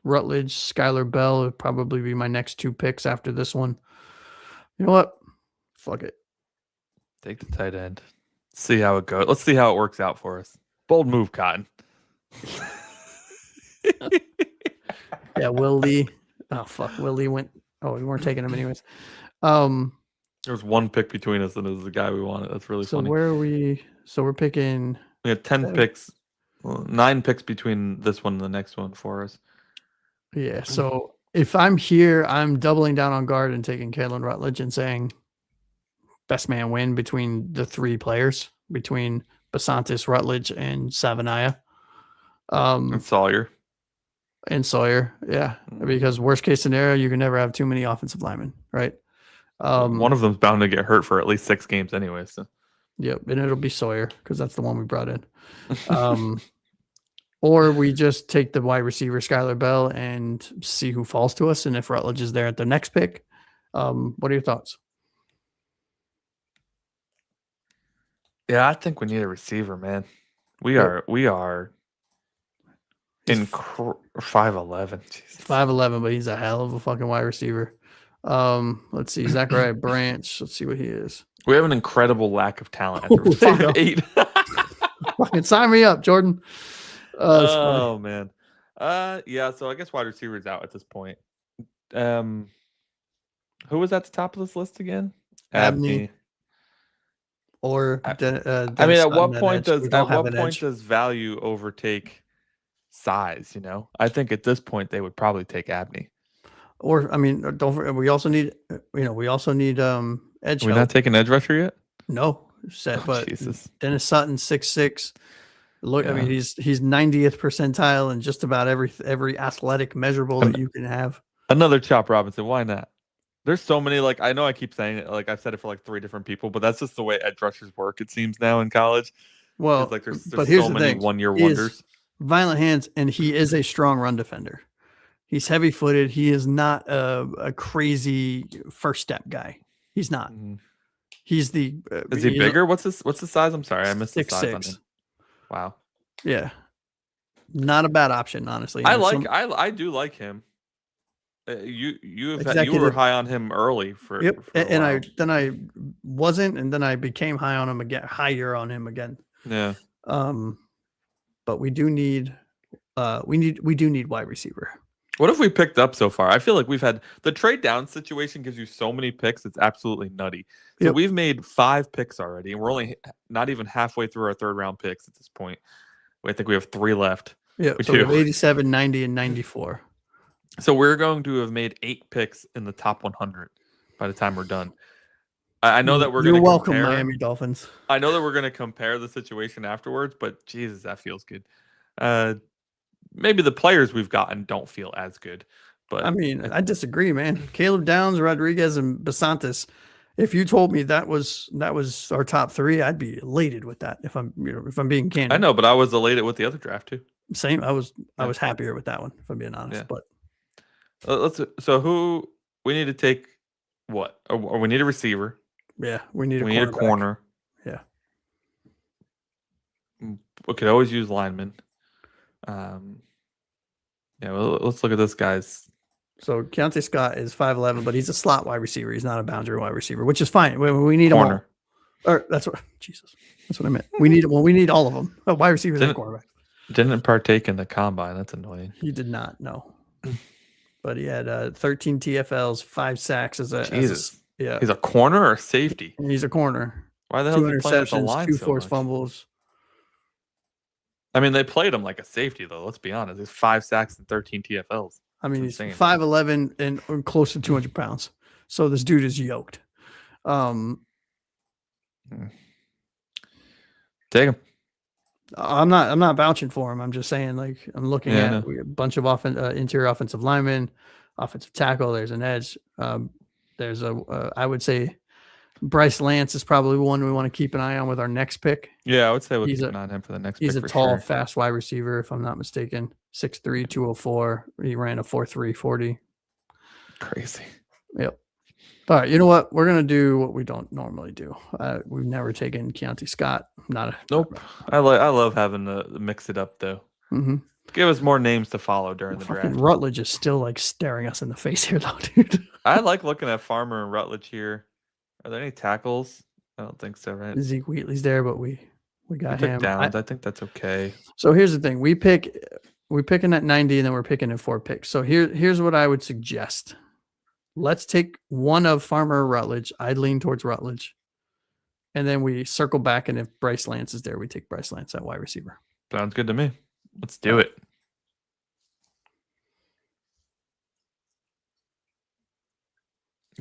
Rutledge, Skylar Bell would probably be my next 2 picks after this one. You know what? Fuck it. Take the tight end. See how it goes. Let's see how it works out for us. Bold move, Cotton. Yeah, Will Lee. Oh, fuck. Will Lee went. Oh, we weren't taking him anyways. There was 1 pick between us, and it was the guy we wanted. That's really funny. So where are we? So we're picking. We had 10 picks. 9 picks between this one and the next one for us. Yeah. So if I'm here, I'm doubling down on guard and taking Keylan Rutledge and saying best man win between the 3 players, between Bisontis, Rutledge, and Savanaya. And Sawyer. Yeah. Because worst case scenario, you can never have too many offensive linemen, right? One of them's bound to get hurt for at least 6 games anyway. So. Yep, and it'll be Sawyer because that's the one we brought in. Or we just take the wide receiver Skylar Bell and see who falls to us, and if Rutledge is there at the next pick. What are your thoughts? Yeah, I think we need a receiver, man. We are in 5'11". 5'11", but he's a hell of a fucking wide receiver. Let's see, Zachariah Branch. Let's see what he is. We have an incredible lack of talent at the 5'8". Fucking sign me up, Jordan. Oh man. Yeah, so I guess wide receiver is out at this point. Who was at the top of this list again? Abney. Or I mean, at what point does value overtake size? You know, I think at this point they would probably take Abney. Or I mean, we also need edge. We're not taking edge rusher yet. No, but Jesus. Dennis Sutton 6'6". Look, yeah. I mean, he's 90th percentile in just about every athletic measurable that you can have. Another Chop Robinson. Why not? There's so many. Like I know I keep saying it. Like I've said it for like 3 different people, but that's just the way edge rushers work. It seems now in college. Well, it's like there's so many 1-year wonders. Violent hands, and he is a strong run defender. He's heavy-footed. He is not a crazy first step guy. He's not. Mm-hmm. He's the. Is he bigger? What's the size? I'm sorry, I missed 6'6". the size on him. Wow. Yeah. Not a bad option, honestly. I do like him. You were high on him early for. Yep. For and I wasn't, and then I became higher on him again. Yeah. But we do need wide receiver. What have we picked up so far? I feel like we've had the trade down situation gives you so many picks. It's absolutely nutty. So Yep. we've made 5 picks already, and we're only not even halfway through our 3rd round picks at this point. I think we have 3 left. Yeah, We so we do. have 87, 90, and 94. So we're going to have made 8 picks in the top 100 by the time we're done. I know that we're going to welcome, compare. Miami Dolphins. I know that we're going to compare the situation afterwards, but Jesus, that feels good. Maybe the players we've gotten don't feel as good. But I mean, I disagree, man. Caleb Downs, Rodriguez, and Bisontis. If you told me that was our top 3, I'd be elated with that. If I'm being candid. I know, but I was elated with the other draft too. Same. I was happier with that one, if I'm being honest. Yeah. But so who we need to take? What? Or we need a receiver. Yeah, we need a corner. Yeah. We could always use linemen. Well, let's look at this guy's. So Keontae Scott is 5'11", but he's a slot wide receiver. He's not a boundary wide receiver, which is fine. We need corner. Them all. Or that's what I meant. We need all of them. Oh, wide receivers and quarterback. Didn't partake in the combine. That's annoying. He did not. No. But he had 13 TFLs, 5 sacks as a Jesus. Yeah. He's a corner or a safety? He's a corner. Why the hell 2 is he playing with the interceptions, line 2 so forced much? fumbles. I mean, they played him like a safety, though. Let's be honest. He's 5 sacks and 13 TFLs. I mean, he's 5'11" and close to 200 pounds. So this dude is yoked. Take him. I'm not vouching for him. I'm just saying, like, I'm looking at a bunch of interior offensive linemen, offensive tackle. There's an edge. There's I would say Bryce Lance is probably one we want to keep an eye on with our next pick. Yeah, I would say we'll keep an eye on him for the next pick. He's a tall, fast wide receiver, if I'm not mistaken. 6'3", 204. He ran a 4.3 40. Crazy. Yep. All right, you know what? We're gonna do what we don't normally do. We've never taken Keontae Scott. Nope. I love having to mix it up though. Mm-hmm. Give us more names to follow during the draft. Rutledge is still like staring us in the face here, though, dude. I like looking at Farmer and Rutledge here. Are there any tackles? I don't think so, right? Zeke Wheatley's there, but we got him. Downs. I think that's okay. So here's the thing: we're picking at 90, and then we're picking in 4 picks. So here's what I would suggest. Let's take one of Farmer or Rutledge. I'd lean towards Rutledge. And then we circle back, and if Bryce Lance is there, we take Bryce Lance at wide receiver. Sounds good to me. Let's do it.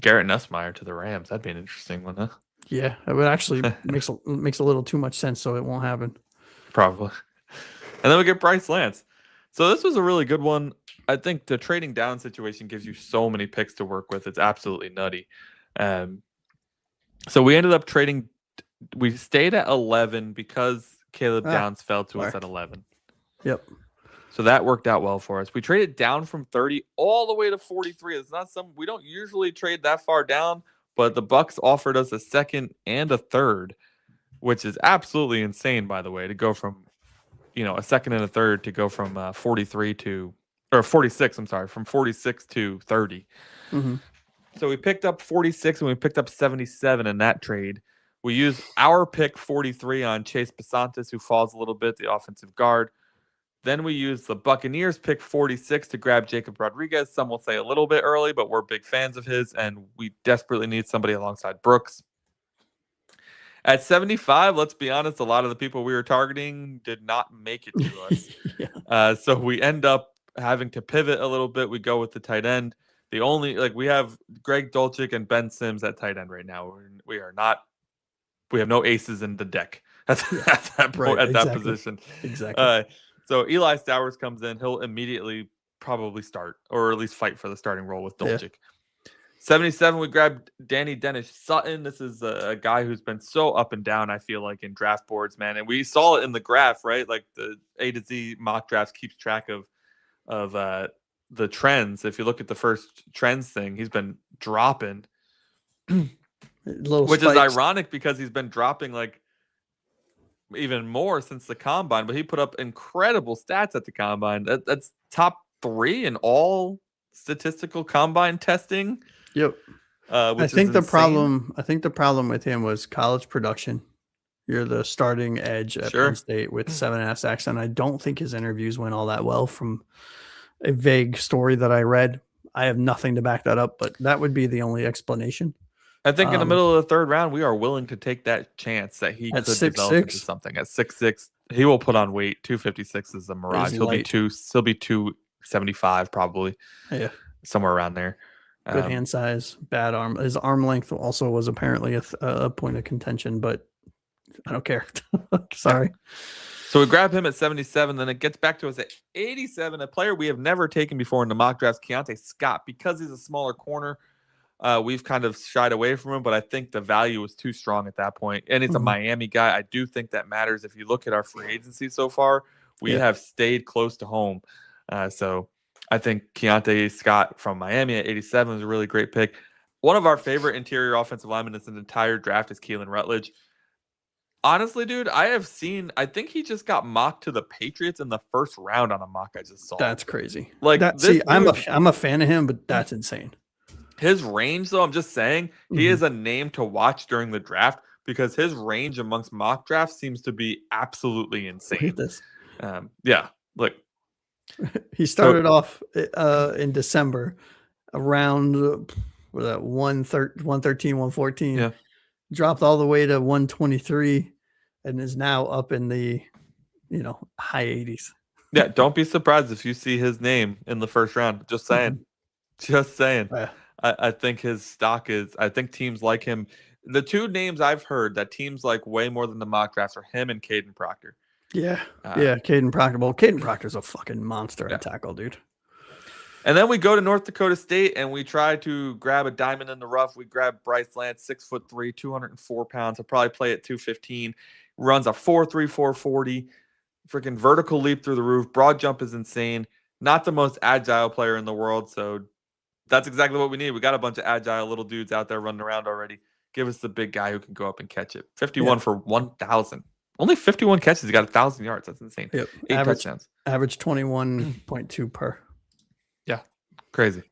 Garrett Nussmeier to the Rams. That'd be an interesting one, huh? Yeah, it would actually makes a little too much sense, so it won't happen. Probably. And then we get Bryce Lance. So this was a really good one. I think the trading down situation gives you so many picks to work with. It's absolutely nutty. So we ended up trading. We stayed at 11 because Caleb Downs fell to us at 11. Yep. So that worked out well for us. We traded down from 30 all the way to 43. It's not we don't usually trade that far down, but the Bucs offered us a second and a third, which is absolutely insane, by the way, to go from, a second and a third to go from 46. I'm sorry, from 46 to 30. Mm-hmm. So we picked up 46 and we picked up 77 in that trade. We used our pick 43 on Chase Bisontis, who falls a little bit, the offensive guard. Then we used the Buccaneers pick 46 to grab Jacob Rodriguez. Some will say a little bit early, but we're big fans of his, and we desperately need somebody alongside Brooks. At 75, let's be honest, a lot of the people we were targeting did not make it to us. Yeah. So we end up having to pivot a little bit. We go with the tight end. We have Greg Dulcich and Ben Sims at tight end right now. We have no aces in the deck at that point, at that position. Exactly. So Eli Stowers comes in. He'll immediately probably start, or at least fight for the starting role with Dulcich. Yeah. 77, we grabbed Danny Dennis-Sutton. This is a guy who's been so up and down, I feel like, in draft boards, man. And we saw it in the graph, right? Like the A to Z mock drafts keeps track of the trends. If you look at the first trends thing, he's been dropping, which is ironic because he's been dropping like even more since the combine, but he put up incredible stats at the combine. That's top 3 in all statistical combine testing. Yep. I think the problem with him was college production. You're the starting edge at Penn State with 7.5 sacks, and I don't think his interviews went all that well from a vague story that I read. I have nothing to back that up, but that would be the only explanation. I think in the middle of the third round, we are willing to take that chance that he At could 6'6"? develop into something. At 6'6", he will put on weight. 256 is a mirage. He'll be 275 probably. Yeah, somewhere around there. Good hand size, bad arm. His arm length also was apparently a point of contention, but I don't care. Sorry. So we grab him at 77, then it gets back to us at 87, a player we have never taken before in the mock drafts, Keontae Scott. Because he's a smaller corner, we've kind of shied away from him, but I think the value was too strong at that point. And it's a Miami guy. I do think that matters. If you look at our free agency so far, we have stayed close to home. So I think Keontae Scott from Miami at 87 is a really great pick. One of our favorite interior offensive linemen in this entire draft is Keylan Rutledge. Honestly, dude, I think he just got mocked to the Patriots in the first round on a mock I just saw. That's crazy. Like, I'm a fan of him, but that's insane. His range, though, I'm just saying, he is a name to watch during the draft because his range amongst mock drafts seems to be absolutely insane. Look at this. Yeah, look. He started off in December around 113, 114. Yeah. Dropped all the way to 123 and is now up in the high 80s. Yeah, don't be surprised if you see his name in the first round. Just saying. Just saying. I think his stock is, I think teams like him. The two names I've heard that teams like way more than the mock drafts are him and Caden Proctor. Yeah. Caden Proctor. Well, Caden Proctor's a fucking monster at tackle, dude. And then we go to North Dakota State and we try to grab a diamond in the rough. We grab Bryce Lance, 6'3", 204 pounds. He'll probably play at 215. Runs a 4.3, 440. Freaking vertical leap through the roof. Broad jump is insane. Not the most agile player in the world. So that's exactly what we need. We got a bunch of agile little dudes out there running around already. Give us the big guy who can go up and catch it. 51 for 1,000. Only 51 catches. He got 1,000 yards. That's insane. Yep. 8 touchdowns. Average 21.2 per. Yeah. Crazy.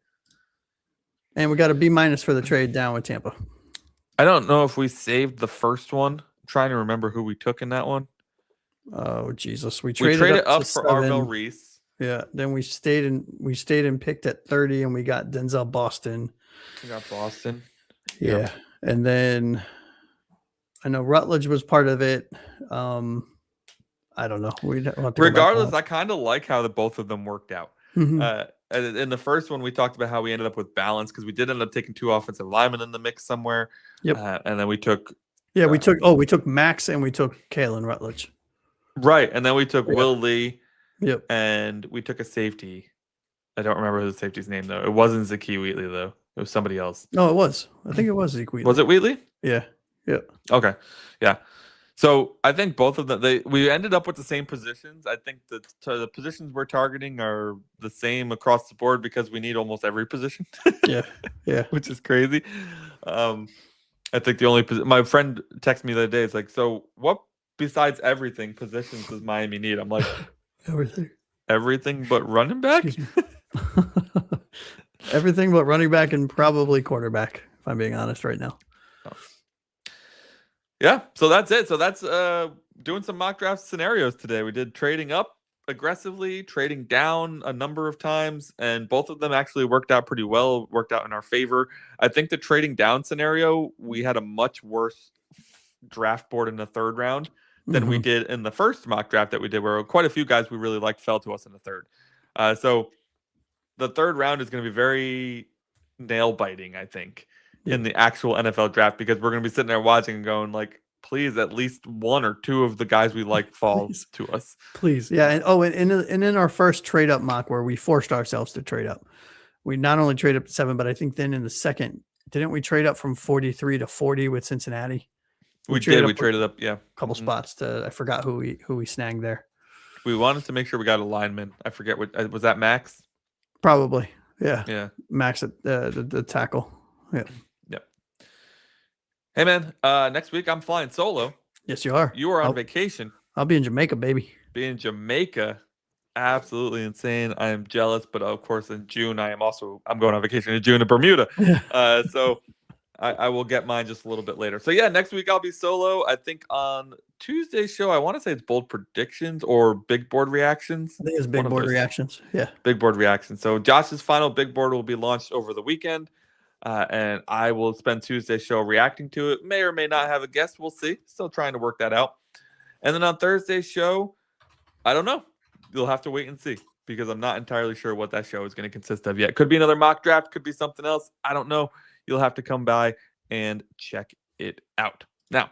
And we got a B- for the trade down with Tampa. I don't know if we saved the first one. I'm trying to remember who we took in that one. Oh Jesus. We traded up for Arvell Reese. Yeah. Then we stayed and picked at 30 and we got Denzel Boston. We got Boston. Yeah. Yep. And then I know Rutledge was part of it. I don't know. Regardless, I kind of like how both of them worked out. Mm-hmm. In the first one, we talked about how we ended up with balance because we did end up taking 2 offensive linemen in the mix somewhere. Yep. And then we took. Yeah, we took Max and we took Keylan Rutledge. Right, and then we took Wheatley. Yep. And we took a safety. I don't remember the safety's name though. It wasn't Zakee Wheatley though. It was somebody else. No, it was. I think it was Zeke Wheatley. Was it Wheatley? Yeah. Yeah. Okay. Yeah. So I think both of them. We ended up with the same positions. I think the positions we're targeting are the same across the board because we need almost every position. Yeah. Yeah. Which is crazy. I think the only my friend texted me the other day. It's like, so what besides everything positions does Miami need? I'm like, everything but running back. Everything but running back and probably quarterback, if I'm being honest right now. Yeah, so that's it. So that's doing some mock draft scenarios today. We did trading up aggressively, trading down a number of times, and both of them actually worked out pretty well, worked out in our favor. I think the trading down scenario, we had a much worse draft board in the third round than we did in the first mock draft that we did, where quite a few guys we really liked fell to us in the third. So the third round is going to be very nail-biting, I think, in the actual NFL draft, because we're going to be sitting there watching and going like, please, at least 1 or 2 of the guys we like fall to us. Please. Yeah. And in our first trade up mock where we forced ourselves to trade up, we not only traded up to 7, but I think then in the second, didn't we trade up from 43 to 40 with Cincinnati? We traded up, yeah. A couple spots to, I forgot who we snagged there. We wanted to make sure we got a lineman. I forget what, was that Max? Probably. Yeah. Yeah. Max at the tackle. Yeah. Yep. Hey man, next week I'm flying solo. Yes, you are. You are on vacation. I'll be in Jamaica, baby. Be in Jamaica. Absolutely insane. I am jealous, but of course in June I'm going on vacation in June to Bermuda. So I will get mine just a little bit later. So yeah, next week I'll be solo. I think on Tuesday's show, I want to say it's bold predictions or big board reactions. I think it's big board reactions. Yeah. Big board reactions. So Josh's final big board will be launched over the weekend. And I will spend Tuesday's show reacting to it. May or may not have a guest. We'll see. Still trying to work that out. And then on Thursday's show, I don't know. You'll have to wait and see because I'm not entirely sure what that show is going to consist of yet. Could be another mock draft. Could be something else. I don't know. You'll have to come by and check it out. Now,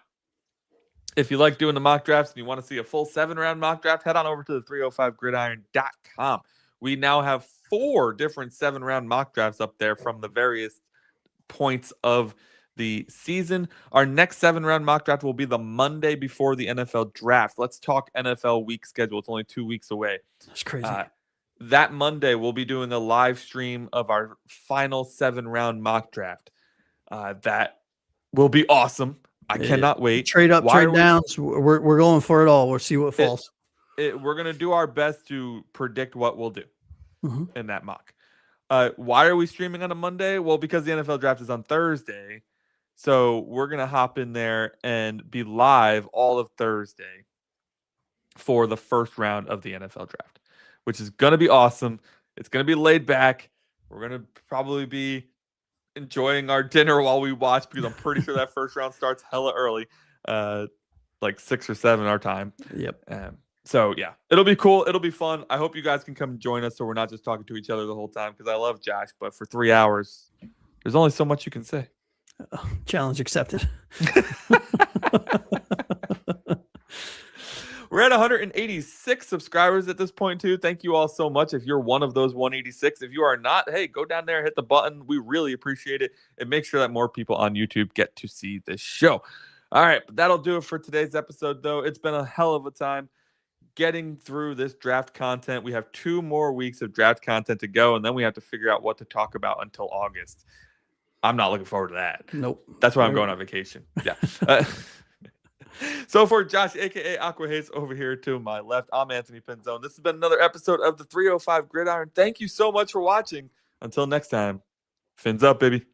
if you like doing the mock drafts and you want to see a full 7-round mock draft, head on over to the 305gridiron.com. We now have 4 different 7-round mock drafts up there from the various points of the season. Our next 7-round mock draft will be the Monday before the NFL draft. Let's talk NFL week schedule. It's only 2 weeks away. That's crazy. That Monday, we'll be doing a live stream of our final 7-round mock draft. That will be awesome. I cannot wait. Trade up, trade downs. We're going for it all. We'll see what falls. We're going to do our best to predict what we'll do in that mock. Why are we streaming on a Monday? Well, because the NFL draft is on Thursday. So we're going to hop in there and be live all of Thursday for the first round of the NFL draft, which is going to be awesome. It's going to be laid back. We're going to probably be enjoying our dinner while we watch because I'm pretty sure that first round starts hella early, like 6 or 7 our time. Yep. So, yeah, it'll be cool. It'll be fun. I hope you guys can come join us so we're not just talking to each other the whole time because I love Josh, but for 3 hours, there's only so much you can say. Challenge accepted. We're at 186 subscribers at this point, too. Thank you all so much. If you're one of those 186, if you are not, hey, go down there, hit the button. We really appreciate it. And make sure that more people on YouTube get to see this show. All right, but that'll do it for today's episode, though. It's been a hell of a time getting through this draft content. We have 2 more weeks of draft content to go, and then we have to figure out what to talk about until August. I'm not looking forward to that. Nope. That's why I'm going on vacation. Yeah. So for Josh, a.k.a. Aqua Hayes, over here to my left, I'm Anthony Penzone. This has been another episode of the 305 Gridiron. Thank you so much for watching. Until next time, fins up, baby.